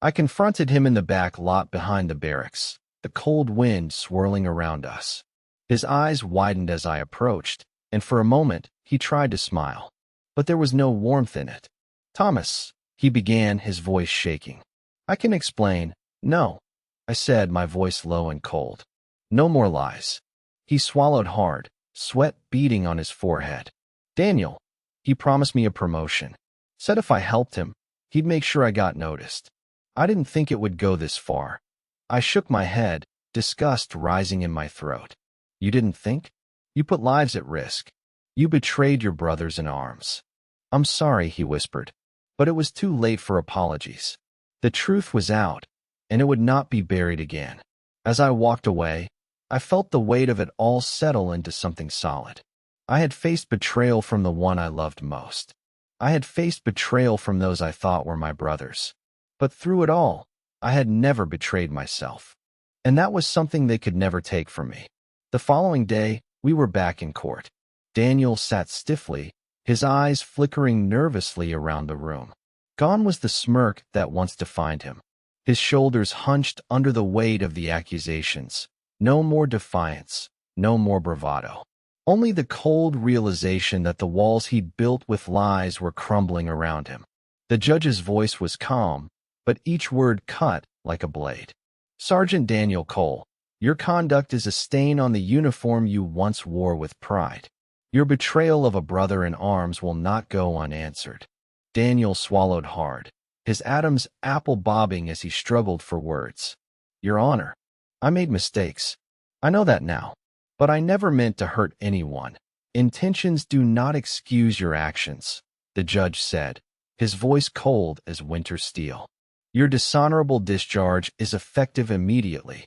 I confronted him in the back lot behind the barracks, the cold wind swirling around us. His eyes widened as I approached, and for a moment he tried to smile, but there was no warmth in it. "Thomas," he began, his voice shaking. "I can explain." "No," I said, my voice low and cold. "No more lies." He swallowed hard, sweat beading on his forehead. "Daniel, he promised me a promotion. Said if I helped him, he'd make sure I got noticed. I didn't think it would go this far." I shook my head, disgust rising in my throat. "You didn't think? You put lives at risk. You betrayed your brothers in arms." "I'm sorry," he whispered, but it was too late for apologies. The truth was out, and it would not be buried again. As I walked away, I felt the weight of it all settle into something solid. I had faced betrayal from the one I loved most. I had faced betrayal from those I thought were my brothers. But through it all, I had never betrayed myself. And that was something they could never take from me. The following day, we were back in court. Daniel sat stiffly, his eyes flickering nervously around the room. Gone was the smirk that once defined him. His shoulders hunched under the weight of the accusations. No more defiance, no more bravado. Only the cold realization that the walls he'd built with lies were crumbling around him. The judge's voice was calm, but each word cut like a blade. "Sergeant Daniel Cole, your conduct is a stain on the uniform you once wore with pride. Your betrayal of a brother in arms will not go unanswered." Daniel swallowed hard, his Adam's apple bobbing as he struggled for words. "Your Honor, I made mistakes. I know that now, but I never meant to hurt anyone. Intentions do not excuse your actions," the judge said, his voice cold as winter steel. "Your dishonorable discharge is effective immediately.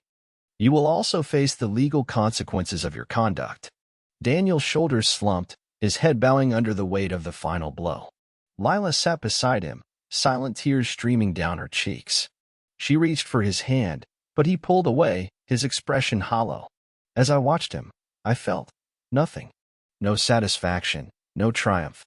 You will also face the legal consequences of your conduct." Daniel's shoulders slumped, his head bowing under the weight of the final blow. Lila sat beside him, silent tears streaming down her cheeks. She reached for his hand, but he pulled away, his expression hollow. As I watched him, I felt nothing. No satisfaction, no triumph.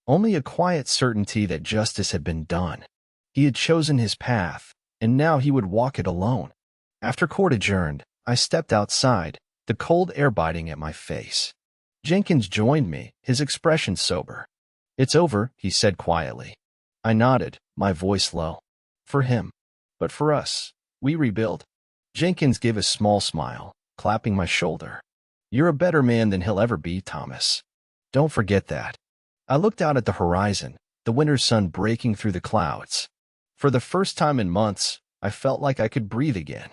Only a quiet certainty that justice had been done. He had chosen his path, and now he would walk it alone. After court adjourned, I stepped outside, the cold air biting at my face. Jenkins joined me, his expression sober. "It's over," he said quietly. I nodded, my voice low. "For him. But for us, we rebuild." Jenkins gave a small smile, clapping my shoulder. "You're a better man than he'll ever be, Thomas. Don't forget that." I looked out at the horizon, the winter sun breaking through the clouds. For the first time in months, I felt like I could breathe again.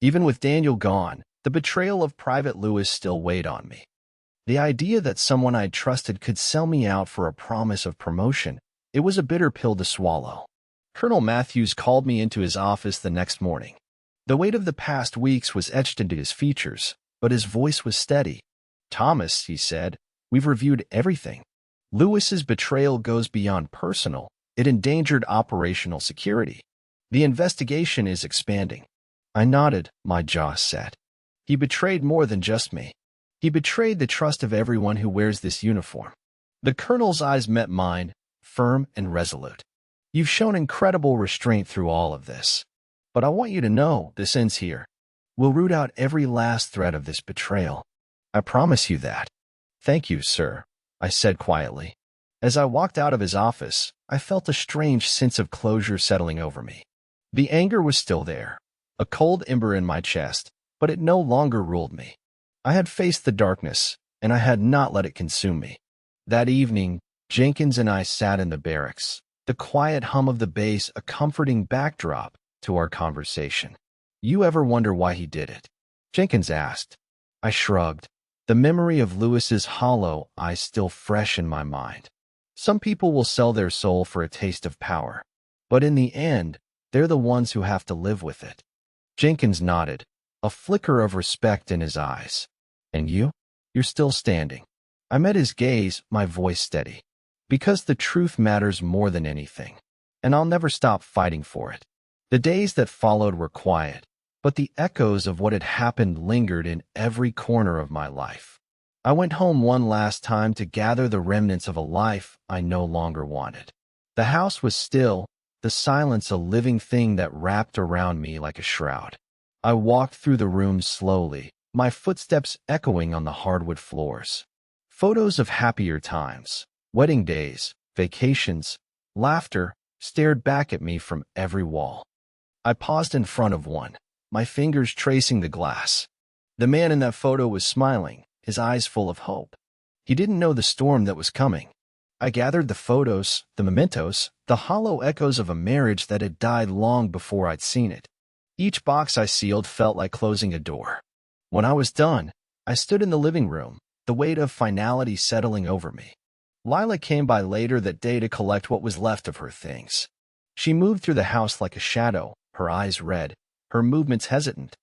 Even with Daniel gone, the betrayal of Private Lewis still weighed on me. The idea that someone I'd trusted could sell me out for a promise of promotion, it was a bitter pill to swallow. Colonel Matthews called me into his office the next morning. The weight of the past weeks was etched into his features, but his voice was steady. "Thomas," he said, "we've reviewed everything. Lewis's betrayal goes beyond personal. It endangered operational security. The investigation is expanding." I nodded, my jaw set. He betrayed more than just me. He betrayed the trust of everyone who wears this uniform. The colonel's eyes met mine, firm and resolute. "You've shown incredible restraint through all of this. But I want you to know this ends here. We'll root out every last thread of this betrayal. I promise you that." "Thank you, sir," I said quietly. As I walked out of his office, I felt a strange sense of closure settling over me. The anger was still there, a cold ember in my chest, but it no longer ruled me. I had faced the darkness, and I had not let it consume me. That evening, Jenkins and I sat in the barracks, the quiet hum of the bass a comforting backdrop to our conversation. "You ever wonder why he did it?" Jenkins asked. I shrugged, the memory of Lewis's hollow eyes still fresh in my mind. Some people will sell their soul for a taste of power, but in the end, they're the ones who have to live with it. Jenkins nodded, a flicker of respect in his eyes. "And you? You're still standing." I met his gaze, my voice steady. "Because the truth matters more than anything, and I'll never stop fighting for it." The days that followed were quiet, but the echoes of what had happened lingered in every corner of my life. I went home one last time to gather the remnants of a life I no longer wanted. The house was still, the silence a living thing that wrapped around me like a shroud. I walked through the room slowly, my footsteps echoing on the hardwood floors. Photos of happier times, wedding days, vacations, laughter, stared back at me from every wall. I paused in front of one, my fingers tracing the glass. The man in that photo was smiling, his eyes full of hope. He didn't know the storm that was coming. I gathered the photos, the mementos, the hollow echoes of a marriage that had died long before I'd seen it. Each box I sealed felt like closing a door. When I was done, I stood in the living room, the weight of finality settling over me. Lila came by later that day to collect what was left of her things. She moved through the house like a shadow, her eyes red, her movements hesitant.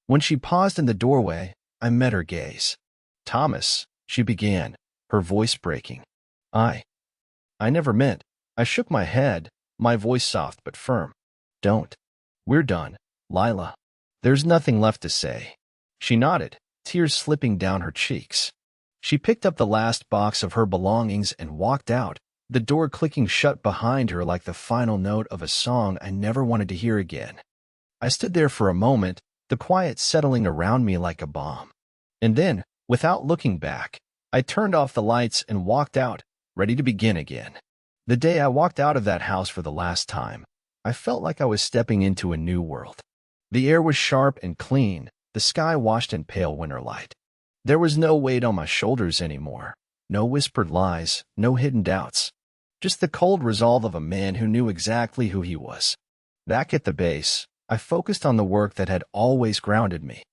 When she paused in the doorway, I met her gaze. "Thomas," she began, her voice breaking. I never meant." I shook my head, my voice soft but firm. "Don't. We're done, Lila. There's nothing left to say." She nodded, tears slipping down her cheeks. She picked up the last box of her belongings and walked out, the door clicking shut behind her like the final note of a song I never wanted to hear again. I stood there for a moment, the quiet settling around me like a bomb. And then, without looking back, I turned off the lights and walked out, ready to begin again. The day I walked out of that house for the last time, I felt like I was stepping into a new world. The air was sharp and clean, the sky washed in pale winter light. There was no weight on my shoulders anymore, no whispered lies, no hidden doubts. Just the cold resolve of a man who knew exactly who he was. Back at the base, I focused on the work that had always grounded me.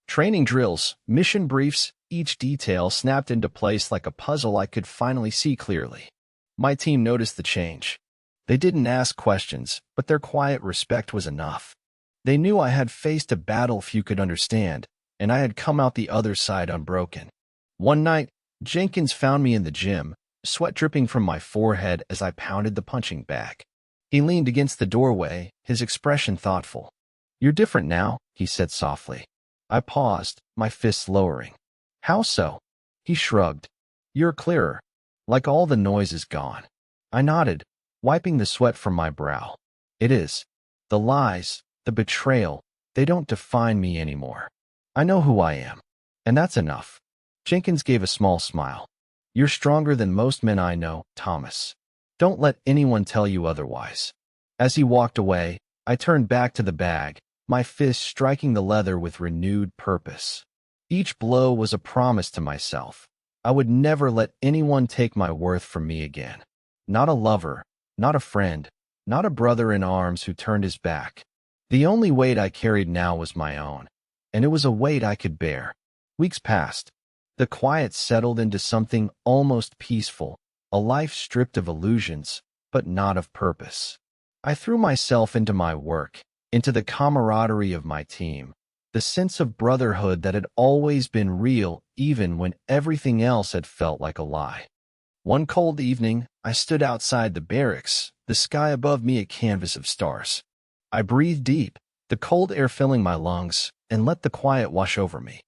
Training drills, mission briefs, each detail snapped into place like a puzzle I could finally see clearly. My team noticed the change. They didn't ask questions, but their quiet respect was enough. They knew I had faced a battle few could understand, and I had come out the other side unbroken. One night, Jenkins found me in the gym, sweat dripping from my forehead as I pounded the punching bag. He leaned against the doorway, his expression thoughtful. "You're different now," he said softly. I paused, my fists lowering. "How so?" He shrugged. "You're clearer. Like all the noise is gone." I nodded, wiping the sweat from my brow. "It is. The lies, the betrayal, they don't define me anymore. I know who I am, and that's enough." Jenkins gave a small smile. "You're stronger than most men I know, Thomas. Don't let anyone tell you otherwise." As he walked away, I turned back to the bag, my fist striking the leather with renewed purpose. Each blow was a promise to myself. I would never let anyone take my worth from me again. Not a lover, not a friend, not a brother in arms who turned his back. The only weight I carried now was my own, and it was a weight I could bear. Weeks passed. The quiet settled into something almost peaceful, a life stripped of illusions, but not of purpose. I threw myself into my work, into the camaraderie of my team, the sense of brotherhood that had always been real even when everything else had felt like a lie. One cold evening, I stood outside the barracks, the sky above me a canvas of stars. I breathed deep, the cold air filling my lungs, and let the quiet wash over me.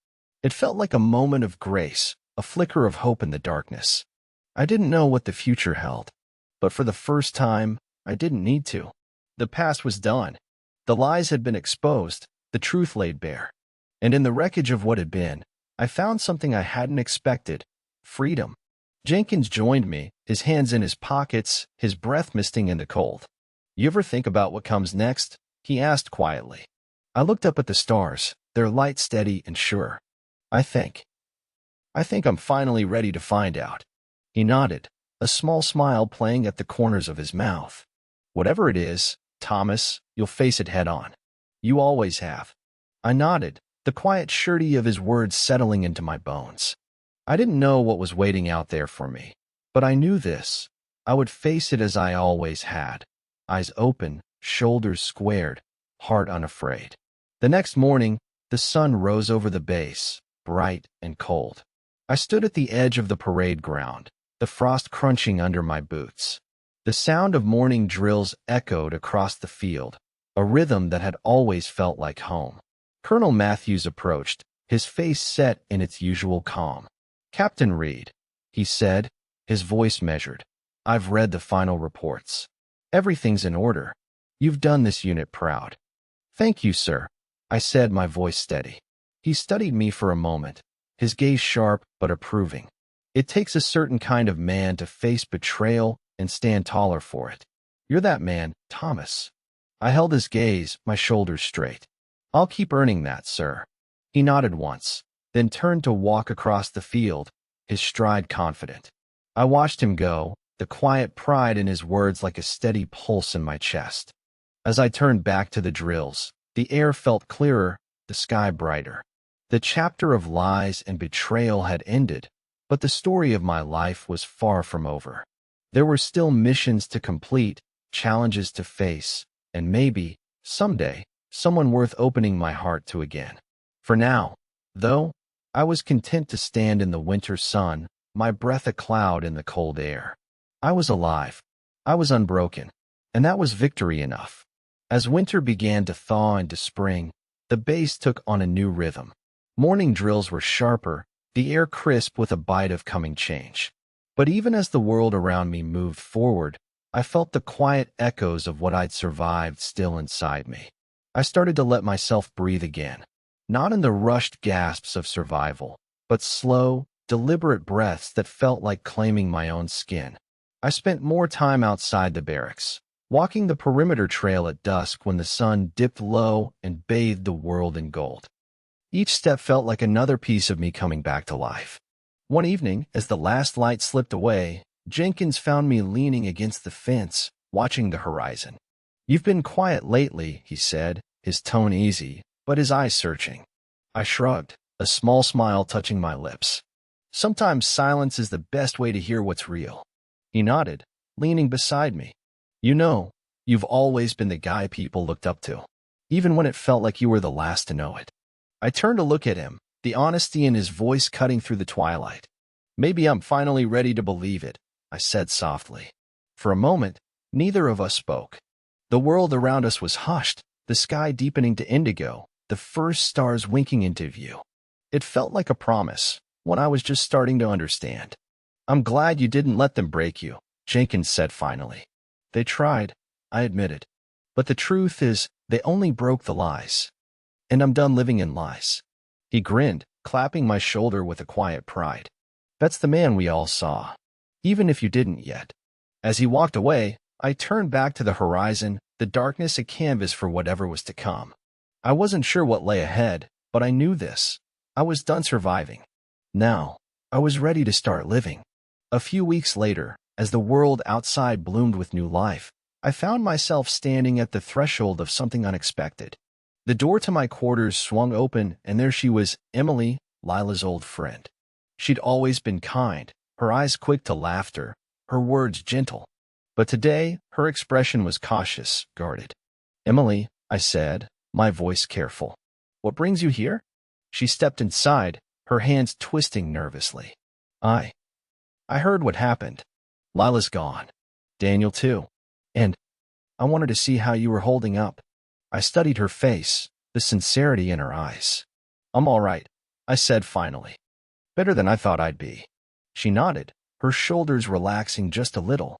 It felt like a moment of grace, a flicker of hope in the darkness. I didn't know what the future held, but for the first time, I didn't need to. The past was done. The lies had been exposed, the truth laid bare. And in the wreckage of what had been, I found something I hadn't expected: freedom. Jenkins joined me, his hands in his pockets, his breath misting in the cold. You ever think about what comes next? He asked quietly. I looked up at the stars, their light steady and sure. I think I'm finally ready to find out. He nodded, a small smile playing at the corners of his mouth. Whatever it is, Thomas, you'll face it head on. You always have. I nodded, the quiet surety of his words settling into my bones. I didn't know what was waiting out there for me, but I knew this. I would face it as I always had. Eyes open, shoulders squared, heart unafraid. The next morning, the sun rose over the base, bright and cold. I stood at the edge of the parade ground, the frost crunching under my boots. The sound of morning drills echoed across the field, a rhythm that had always felt like home. Colonel Matthews approached, his face set in its usual calm. Captain Reed, he said, his voice measured. I've read the final reports. Everything's in order. You've done this unit proud. Thank you, sir, I said, my voice steady. He studied me for a moment, his gaze sharp but approving. It takes a certain kind of man to face betrayal and stand taller for it. You're that man, Thomas. I held his gaze, my shoulders straight. I'll keep earning that, sir. He nodded once, then turned to walk across the field, his stride confident. I watched him go, the quiet pride in his words like a steady pulse in my chest. As I turned back to the drills, the air felt clearer, the sky brighter. The chapter of lies and betrayal had ended, but the story of my life was far from over. There were still missions to complete, challenges to face, and maybe, someday, someone worth opening my heart to again. For now, though, I was content to stand in the winter sun, my breath a cloud in the cold air. I was alive. I was unbroken, and that was victory enough. As winter began to thaw into spring, the base took on a new rhythm. Morning drills were sharper, the air crisp with a bite of coming change. But even as the world around me moved forward, I felt the quiet echoes of what I'd survived still inside me. I started to let myself breathe again, not in the rushed gasps of survival, but slow, deliberate breaths that felt like claiming my own skin. I spent more time outside the barracks, walking the perimeter trail at dusk when the sun dipped low and bathed the world in gold. Each step felt like another piece of me coming back to life. One evening, as the last light slipped away, Jenkins found me leaning against the fence, watching the horizon. You've been quiet lately, he said, his tone easy, but his eyes searching. I shrugged, a small smile touching my lips. Sometimes silence is the best way to hear what's real. He nodded, leaning beside me. You know, you've always been the guy people looked up to, even when it felt like you were the last to know it. I turned to look at him, the honesty in his voice cutting through the twilight. Maybe I'm finally ready to believe it, I said softly. For a moment, neither of us spoke. The world around us was hushed, the sky deepening to indigo, the first stars winking into view. It felt like a promise, one I was just starting to understand. I'm glad you didn't let them break you, Jenkins said finally. They tried, I admitted. But the truth is, they only broke the lies. And I'm done living in lies. He grinned, clapping my shoulder with a quiet pride. That's the man we all saw, even if you didn't yet. As he walked away, I turned back to the horizon, the darkness a canvas for whatever was to come. I wasn't sure what lay ahead, but I knew this. I was done surviving. Now, I was ready to start living. A few weeks later, as the world outside bloomed with new life, I found myself standing at the threshold of something unexpected. The door to my quarters swung open, and there she was, Emily, Lila's old friend. She'd always been kind, her eyes quick to laughter, her words gentle. But today, her expression was cautious, guarded. Emily, I said, my voice careful. What brings you here? She stepped inside, her hands twisting nervously. I heard what happened. Lila's gone. Daniel too. And I wanted to see how you were holding up. I studied her face, the sincerity in her eyes. I'm all right, I said finally. Better than I thought I'd be. She nodded, her shoulders relaxing just a little.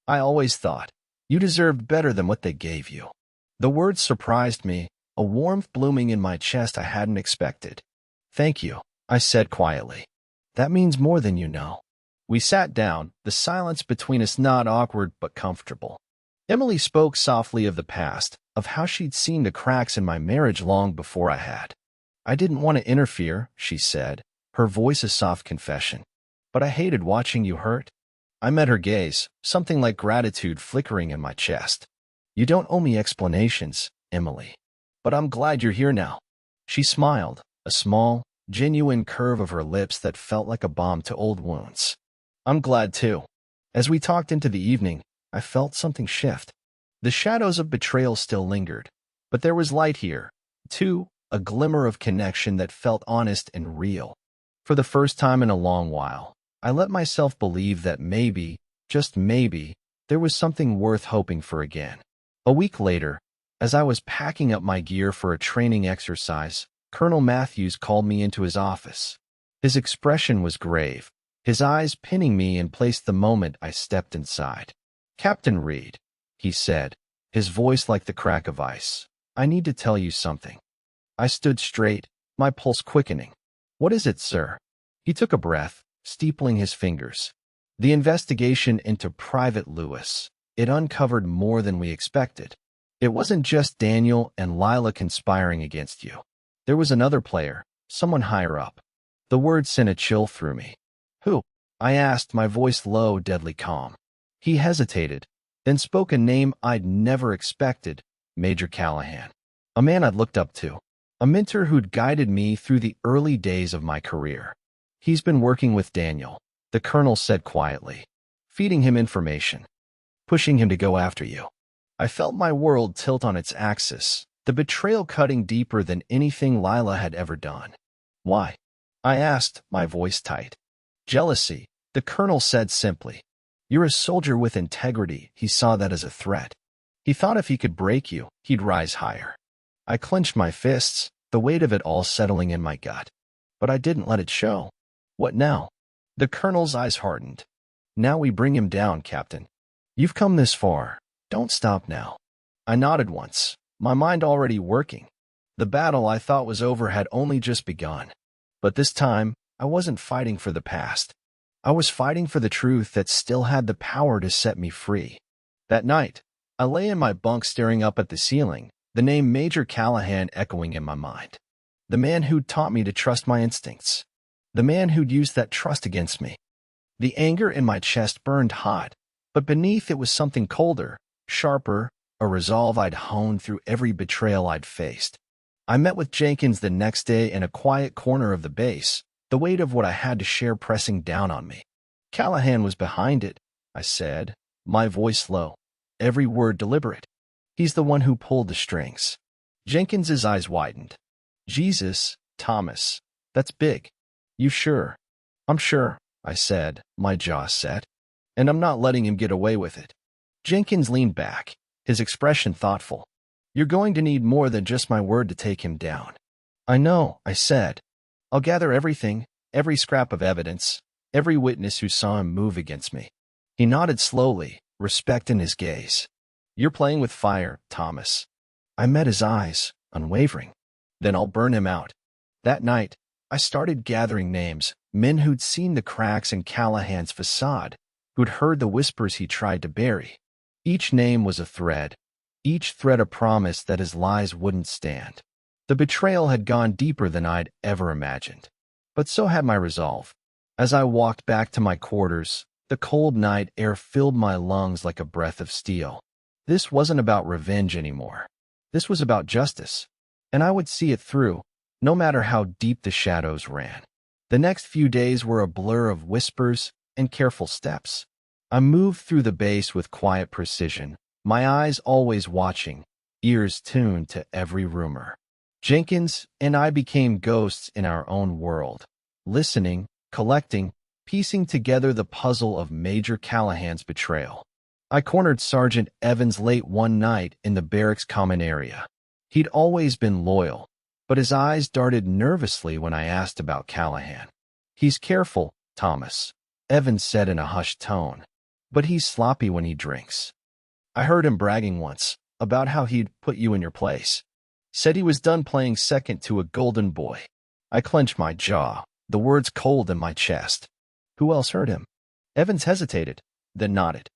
I always thought, you deserved better than what they gave you. The words surprised me, a warmth blooming in my chest I hadn't expected. Thank you, I said quietly. That means more than you know. We sat down, the silence between us not awkward but comfortable. Emily spoke softly of the past, of how she'd seen the cracks in my marriage long before I had. I didn't want to interfere, she said, her voice a soft confession. But I hated watching you hurt. I met her gaze, something like gratitude flickering in my chest. You don't owe me explanations, Emily. But I'm glad you're here now. She smiled, a small, genuine curve of her lips that felt like a balm to old wounds. I'm glad too. As we talked into the evening, I felt something shift. The shadows of betrayal still lingered, but there was light here, too, a glimmer of connection that felt honest and real. For the first time in a long while, I let myself believe that maybe, just maybe, there was something worth hoping for again. A week later, as I was packing up my gear for a training exercise, Colonel Matthews called me into his office. His expression was grave, his eyes pinning me in place the moment I stepped inside. Captain Reed, he said, his voice like the crack of ice. I need to tell you something. I stood straight, my pulse quickening. What is it, sir? He took a breath, steepling his fingers. The investigation into Private Lewis. It uncovered more than we expected. It wasn't just Daniel and Lila conspiring against you. There was another player, someone higher up. The word sent a chill through me. Who? I asked, my voice low, deadly calm. He hesitated, then spoke a name I'd never expected, Major Callahan. A man I'd looked up to. A mentor who'd guided me through the early days of my career. He's been working with Daniel, the colonel said quietly, feeding him information, pushing him to go after you. I felt my world tilt on its axis, the betrayal cutting deeper than anything Lila had ever done. Why? I asked, my voice tight. Jealousy, the colonel said simply. You're a soldier with integrity. He saw that as a threat. He thought if he could break you, he'd rise higher. I clenched my fists, the weight of it all settling in my gut. But I didn't let it show. What now? The colonel's eyes hardened. Now we bring him down, Captain. You've come this far. Don't stop now. I nodded once, my mind already working. The battle I thought was over had only just begun. But this time, I wasn't fighting for the past. I was fighting for the truth that still had the power to set me free. That night, I lay in my bunk staring up at the ceiling, the name Major Callahan echoing in my mind. The man who'd taught me to trust my instincts. The man who'd used that trust against me. The anger in my chest burned hot, but beneath it was something colder, sharper, a resolve I'd honed through every betrayal I'd faced. I met with Jenkins the next day in a quiet corner of the base, the weight of what I had to share pressing down on me. Callahan was behind it, I said, my voice low, every word deliberate. He's the one who pulled the strings. Jenkins's eyes widened. Jesus, Thomas, that's big. You sure? I'm sure, I said, my jaw set. And I'm not letting him get away with it. Jenkins leaned back, his expression thoughtful. You're going to need more than just my word to take him down. I know, I said. I'll gather everything, every scrap of evidence, every witness who saw him move against me. He nodded slowly, respect in his gaze. You're playing with fire, Thomas. I met his eyes, unwavering. Then I'll burn him out. That night, I started gathering names, men who'd seen the cracks in Callahan's facade, who'd heard the whispers he tried to bury. Each name was a thread, each thread a promise that his lies wouldn't stand. The betrayal had gone deeper than I'd ever imagined. But so had my resolve. As I walked back to my quarters, the cold night air filled my lungs like a breath of steel. This wasn't about revenge anymore. This was about justice. And I would see it through, no matter how deep the shadows ran. The next few days were a blur of whispers and careful steps. I moved through the base with quiet precision, my eyes always watching, ears tuned to every rumor. Jenkins and I became ghosts in our own world, listening, collecting, piecing together the puzzle of Major Callahan's betrayal. I cornered Sergeant Evans late one night in the barracks common area. He'd always been loyal, but his eyes darted nervously when I asked about Callahan. He's careful, Thomas, Evans said in a hushed tone, but he's sloppy when he drinks. I heard him bragging once about how he'd put you in your place. Said he was done playing second to a golden boy. I clenched my jaw, the words cold in my chest. Who else heard him? Evans hesitated, then nodded.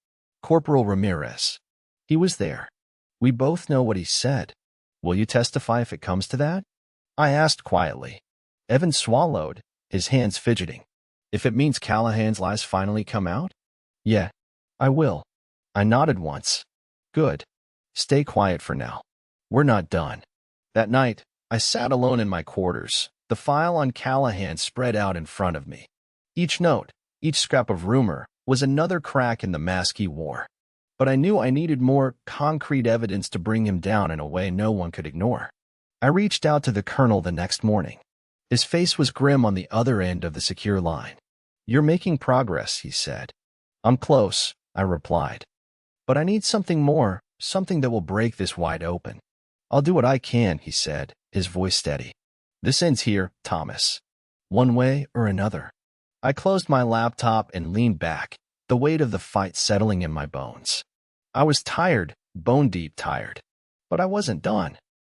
Corporal Ramirez. He was there. We both know what he said. Will you testify if it comes to that? I asked quietly. Evans swallowed, his hands fidgeting. If it means Callahan's lies finally come out? Yeah, I will. I nodded once. Good. Stay quiet for now. We're not done. That night, I sat alone in my quarters, the file on Callahan spread out in front of me. Each note, each scrap of rumor, was another crack in the mask he wore. But I knew I needed more concrete evidence to bring him down in a way no one could ignore. I reached out to the colonel the next morning. His face was grim on the other end of the secure line. You're making progress, he said. I'm close, I replied. But I need something more, something that will break this wide open. I'll do what I can, he said, his voice steady. This ends here, Thomas. One way or another. I closed my laptop and leaned back, the weight of the fight settling in my bones. I was tired, bone-deep tired. But I wasn't done.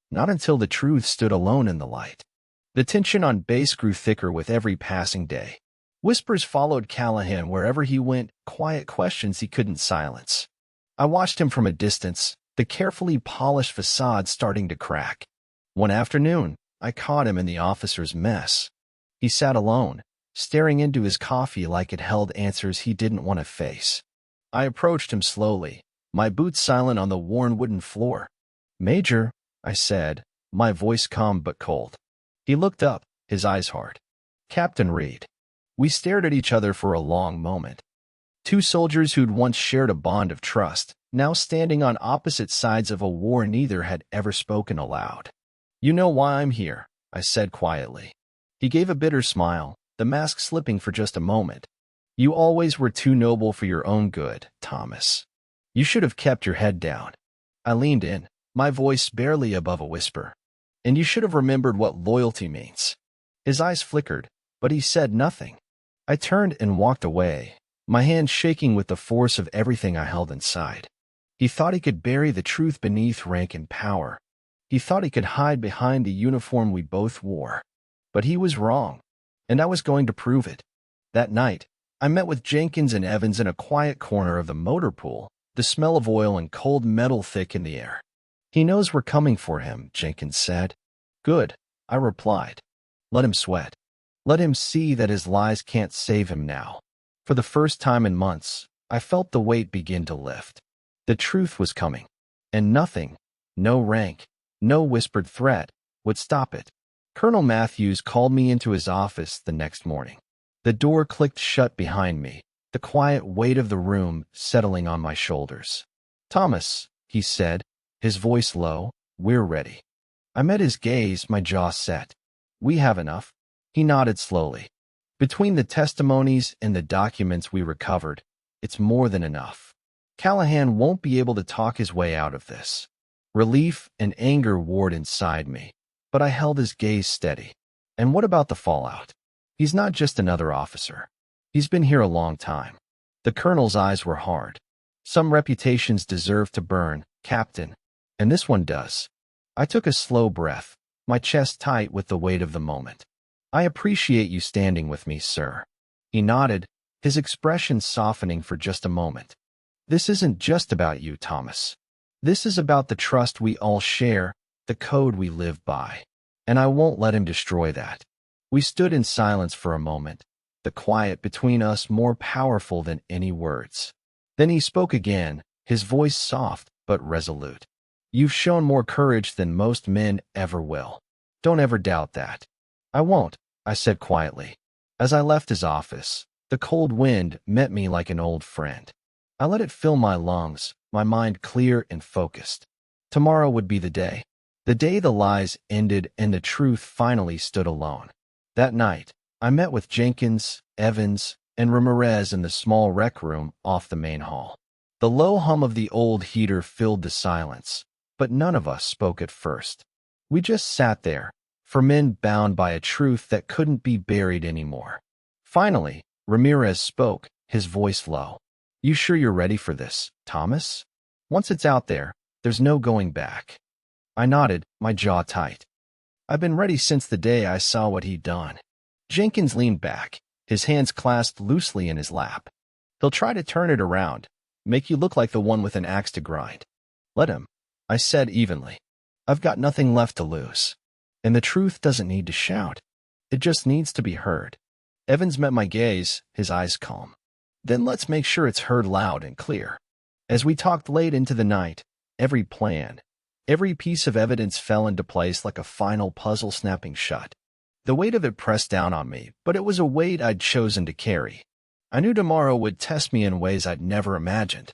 Not until the truth stood alone in the light. The tension on base grew thicker with every passing day. Whispers followed Callahan wherever he went, quiet questions he couldn't silence. I watched him from a distance, the carefully polished facade starting to crack. One afternoon, I caught him in the officer's mess. He sat alone, staring into his coffee like it held answers he didn't want to face. I approached him slowly, my boots silent on the worn wooden floor. Major, I said, my voice calm but cold. He looked up, his eyes hard. Captain Reed. We stared at each other for a long moment. Two soldiers who'd once shared a bond of trust, now standing on opposite sides of a war neither had ever spoken aloud. You know why I'm here, I said quietly. He gave a bitter smile, the mask slipping for just a moment. You always were too noble for your own good, Thomas. You should have kept your head down. I leaned in, my voice barely above a whisper. And you should have remembered what loyalty means. His eyes flickered, but he said nothing. I turned and walked away, my hand shaking with the force of everything I held inside. He thought he could bury the truth beneath rank and power. He thought he could hide behind the uniform we both wore. But he was wrong, and I was going to prove it. That night, I met with Jenkins and Evans in a quiet corner of the motor pool, the smell of oil and cold metal thick in the air. He knows we're coming for him, Jenkins said. Good, I replied. Let him sweat. Let him see that his lies can't save him now. For the first time in months, I felt the weight begin to lift. The truth was coming, and nothing, no rank, no whispered threat, would stop it. Colonel Matthews called me into his office the next morning. The door clicked shut behind me, the quiet weight of the room settling on my shoulders. Thomas, he said, his voice low, we're ready. I met his gaze, my jaw set. We have enough. He nodded slowly. Between the testimonies and the documents we recovered, it's more than enough. Callahan won't be able to talk his way out of this. Relief and anger warred inside me, but I held his gaze steady. And what about the fallout? He's not just another officer. He's been here a long time. The colonel's eyes were hard. Some reputations deserve to burn, Captain, and this one does. I took a slow breath, my chest tight with the weight of the moment. I appreciate you standing with me, sir. He nodded, his expression softening for just a moment. This isn't just about you, Thomas. This is about the trust we all share, the code we live by. And I won't let him destroy that. We stood in silence for a moment, the quiet between us more powerful than any words. Then he spoke again, his voice soft but resolute. You've shown more courage than most men ever will. Don't ever doubt that. I won't, I said quietly. As I left his office, the cold wind met me like an old friend. I let it fill my lungs, my mind clear and focused. Tomorrow would be the day the lies ended and the truth finally stood alone. That night, I met with Jenkins, Evans, and Ramirez in the small rec room off the main hall. The low hum of the old heater filled the silence, but none of us spoke at first. We just sat there, for men bound by a truth that couldn't be buried anymore. Finally, Ramirez spoke, his voice low. You sure you're ready for this, Thomas? Once it's out there, there's no going back. I nodded, my jaw tight. I've been ready since the day I saw what he'd done. Jenkins leaned back, his hands clasped loosely in his lap. He'll try to turn it around, make you look like the one with an axe to grind. Let him, I said evenly. I've got nothing left to lose. And the truth doesn't need to shout. It just needs to be heard. Evans met my gaze, his eyes calm. Then let's make sure it's heard loud and clear. As we talked late into the night, every plan, every piece of evidence fell into place like a final puzzle snapping shut. The weight of it pressed down on me, but it was a weight I'd chosen to carry. I knew tomorrow would test me in ways I'd never imagined.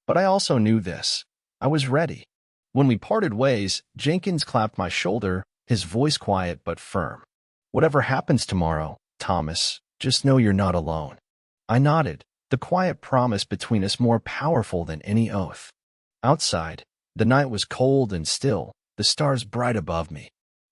But I also knew this. I was ready. When we parted ways, Jenkins clapped my shoulder, his voice quiet but firm. Whatever happens tomorrow, Thomas, just know you're not alone. I nodded, the quiet promise between us more powerful than any oath. Outside, the night was cold and still, the stars bright above me.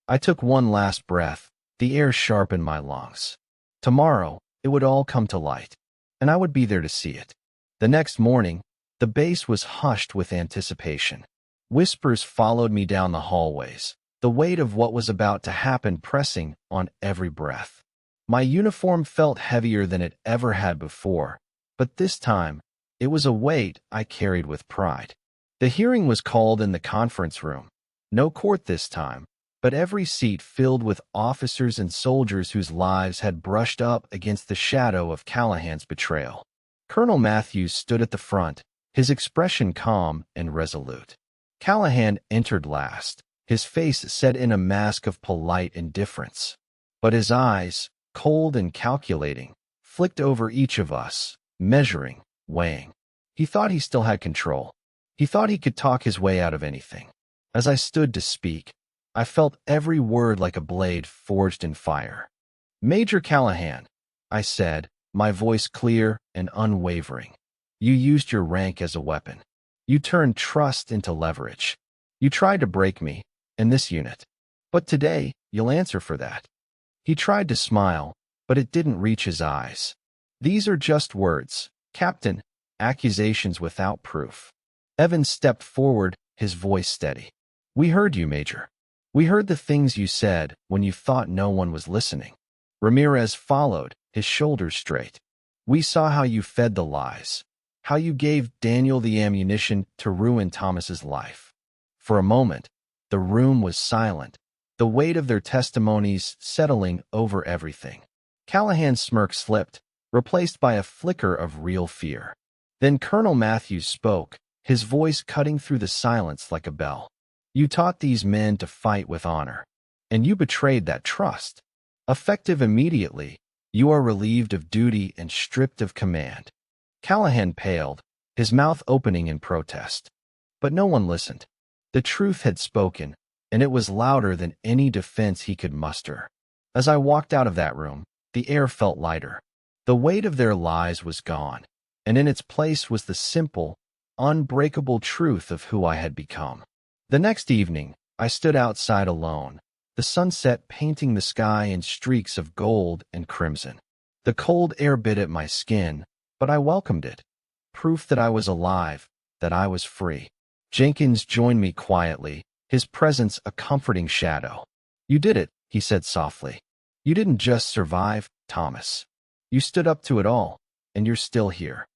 I took one last breath, the air sharp in my lungs. Tomorrow, it would all come to light, and I would be there to see it. The next morning, the base was hushed with anticipation. Whispers followed me down the hallways, the weight of what was about to happen pressing on every breath. My uniform felt heavier than it ever had before, but this time, it was a weight I carried with pride. The hearing was called in the conference room. No court this time, but every seat filled with officers and soldiers whose lives had brushed up against the shadow of Callahan's betrayal. Colonel Matthews stood at the front, his expression calm and resolute. Callahan entered last, his face set in a mask of polite indifference. But his eyes, cold and calculating, flicked over each of us, measuring, weighing. He thought he still had control. He thought he could talk his way out of anything. As I stood to speak, I felt every word like a blade forged in fire. Major Callahan, I said, my voice clear and unwavering. You used your rank as a weapon. You turned trust into leverage. You tried to break me, and this unit. But today, you'll answer for that. He tried to smile, but it didn't reach his eyes. These are just words, Captain, accusations without proof. Evans stepped forward, his voice steady. We heard you, Major. We heard the things you said when you thought no one was listening. Ramirez followed, his shoulders straight. We saw how you fed the lies, how you gave Daniel the ammunition to ruin Thomas's life. For a moment, the room was silent, the weight of their testimonies settling over everything. Callahan's smirk slipped, replaced by a flicker of real fear. Then Colonel Matthews spoke, his voice cutting through the silence like a bell. You taught these men to fight with honor, and you betrayed that trust. Effective immediately, you are relieved of duty and stripped of command. Callahan paled, his mouth opening in protest. But no one listened. The truth had spoken, and it was louder than any defense he could muster. As I walked out of that room, the air felt lighter. The weight of their lies was gone, and in its place was the simple, unbreakable truth of who I had become. The next evening, I stood outside alone, the sunset painting the sky in streaks of gold and crimson. The cold air bit at my skin, but I welcomed it. Proof that I was alive, that I was free. Jenkins joined me quietly, his presence a comforting shadow. You did it, he said softly. You didn't just survive, Thomas. You stood up to it all, and you're still here.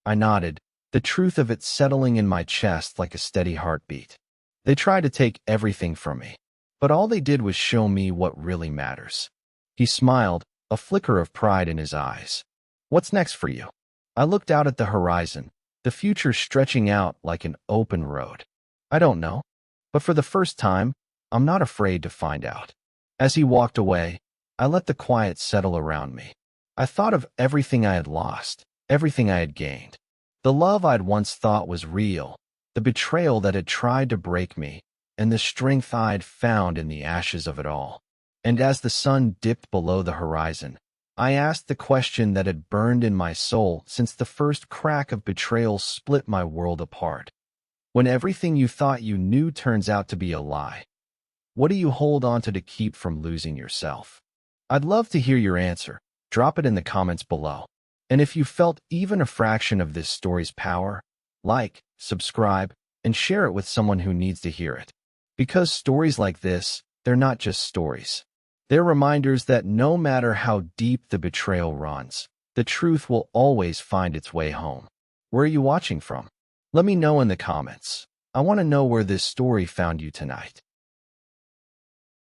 I nodded, the truth of it settling in my chest like a steady heartbeat. They tried to take everything from me, but all they did was show me what really matters. He smiled, a flicker of pride in his eyes. What's next for you? I looked out at the horizon, the future stretching out like an open road. I don't know, but for the first time, I'm not afraid to find out. As he walked away, I let the quiet settle around me. I thought of everything I had lost, everything I had gained. The love I'd once thought was real, the betrayal that had tried to break me, and the strength I'd found in the ashes of it all. And as the sun dipped below the horizon, I asked the question that had burned in my soul since the first crack of betrayal split my world apart. When everything you thought you knew turns out to be a lie, what do you hold on to keep from losing yourself? I'd love to hear your answer. Drop it in the comments below. And if you felt even a fraction of this story's power, like, subscribe, and share it with someone who needs to hear it. Because stories like this, they're not just stories. They're reminders that no matter how deep the betrayal runs, The truth will always find its way home. Where are you watching from? Let me know in the comments. I want to know where this story found you tonight.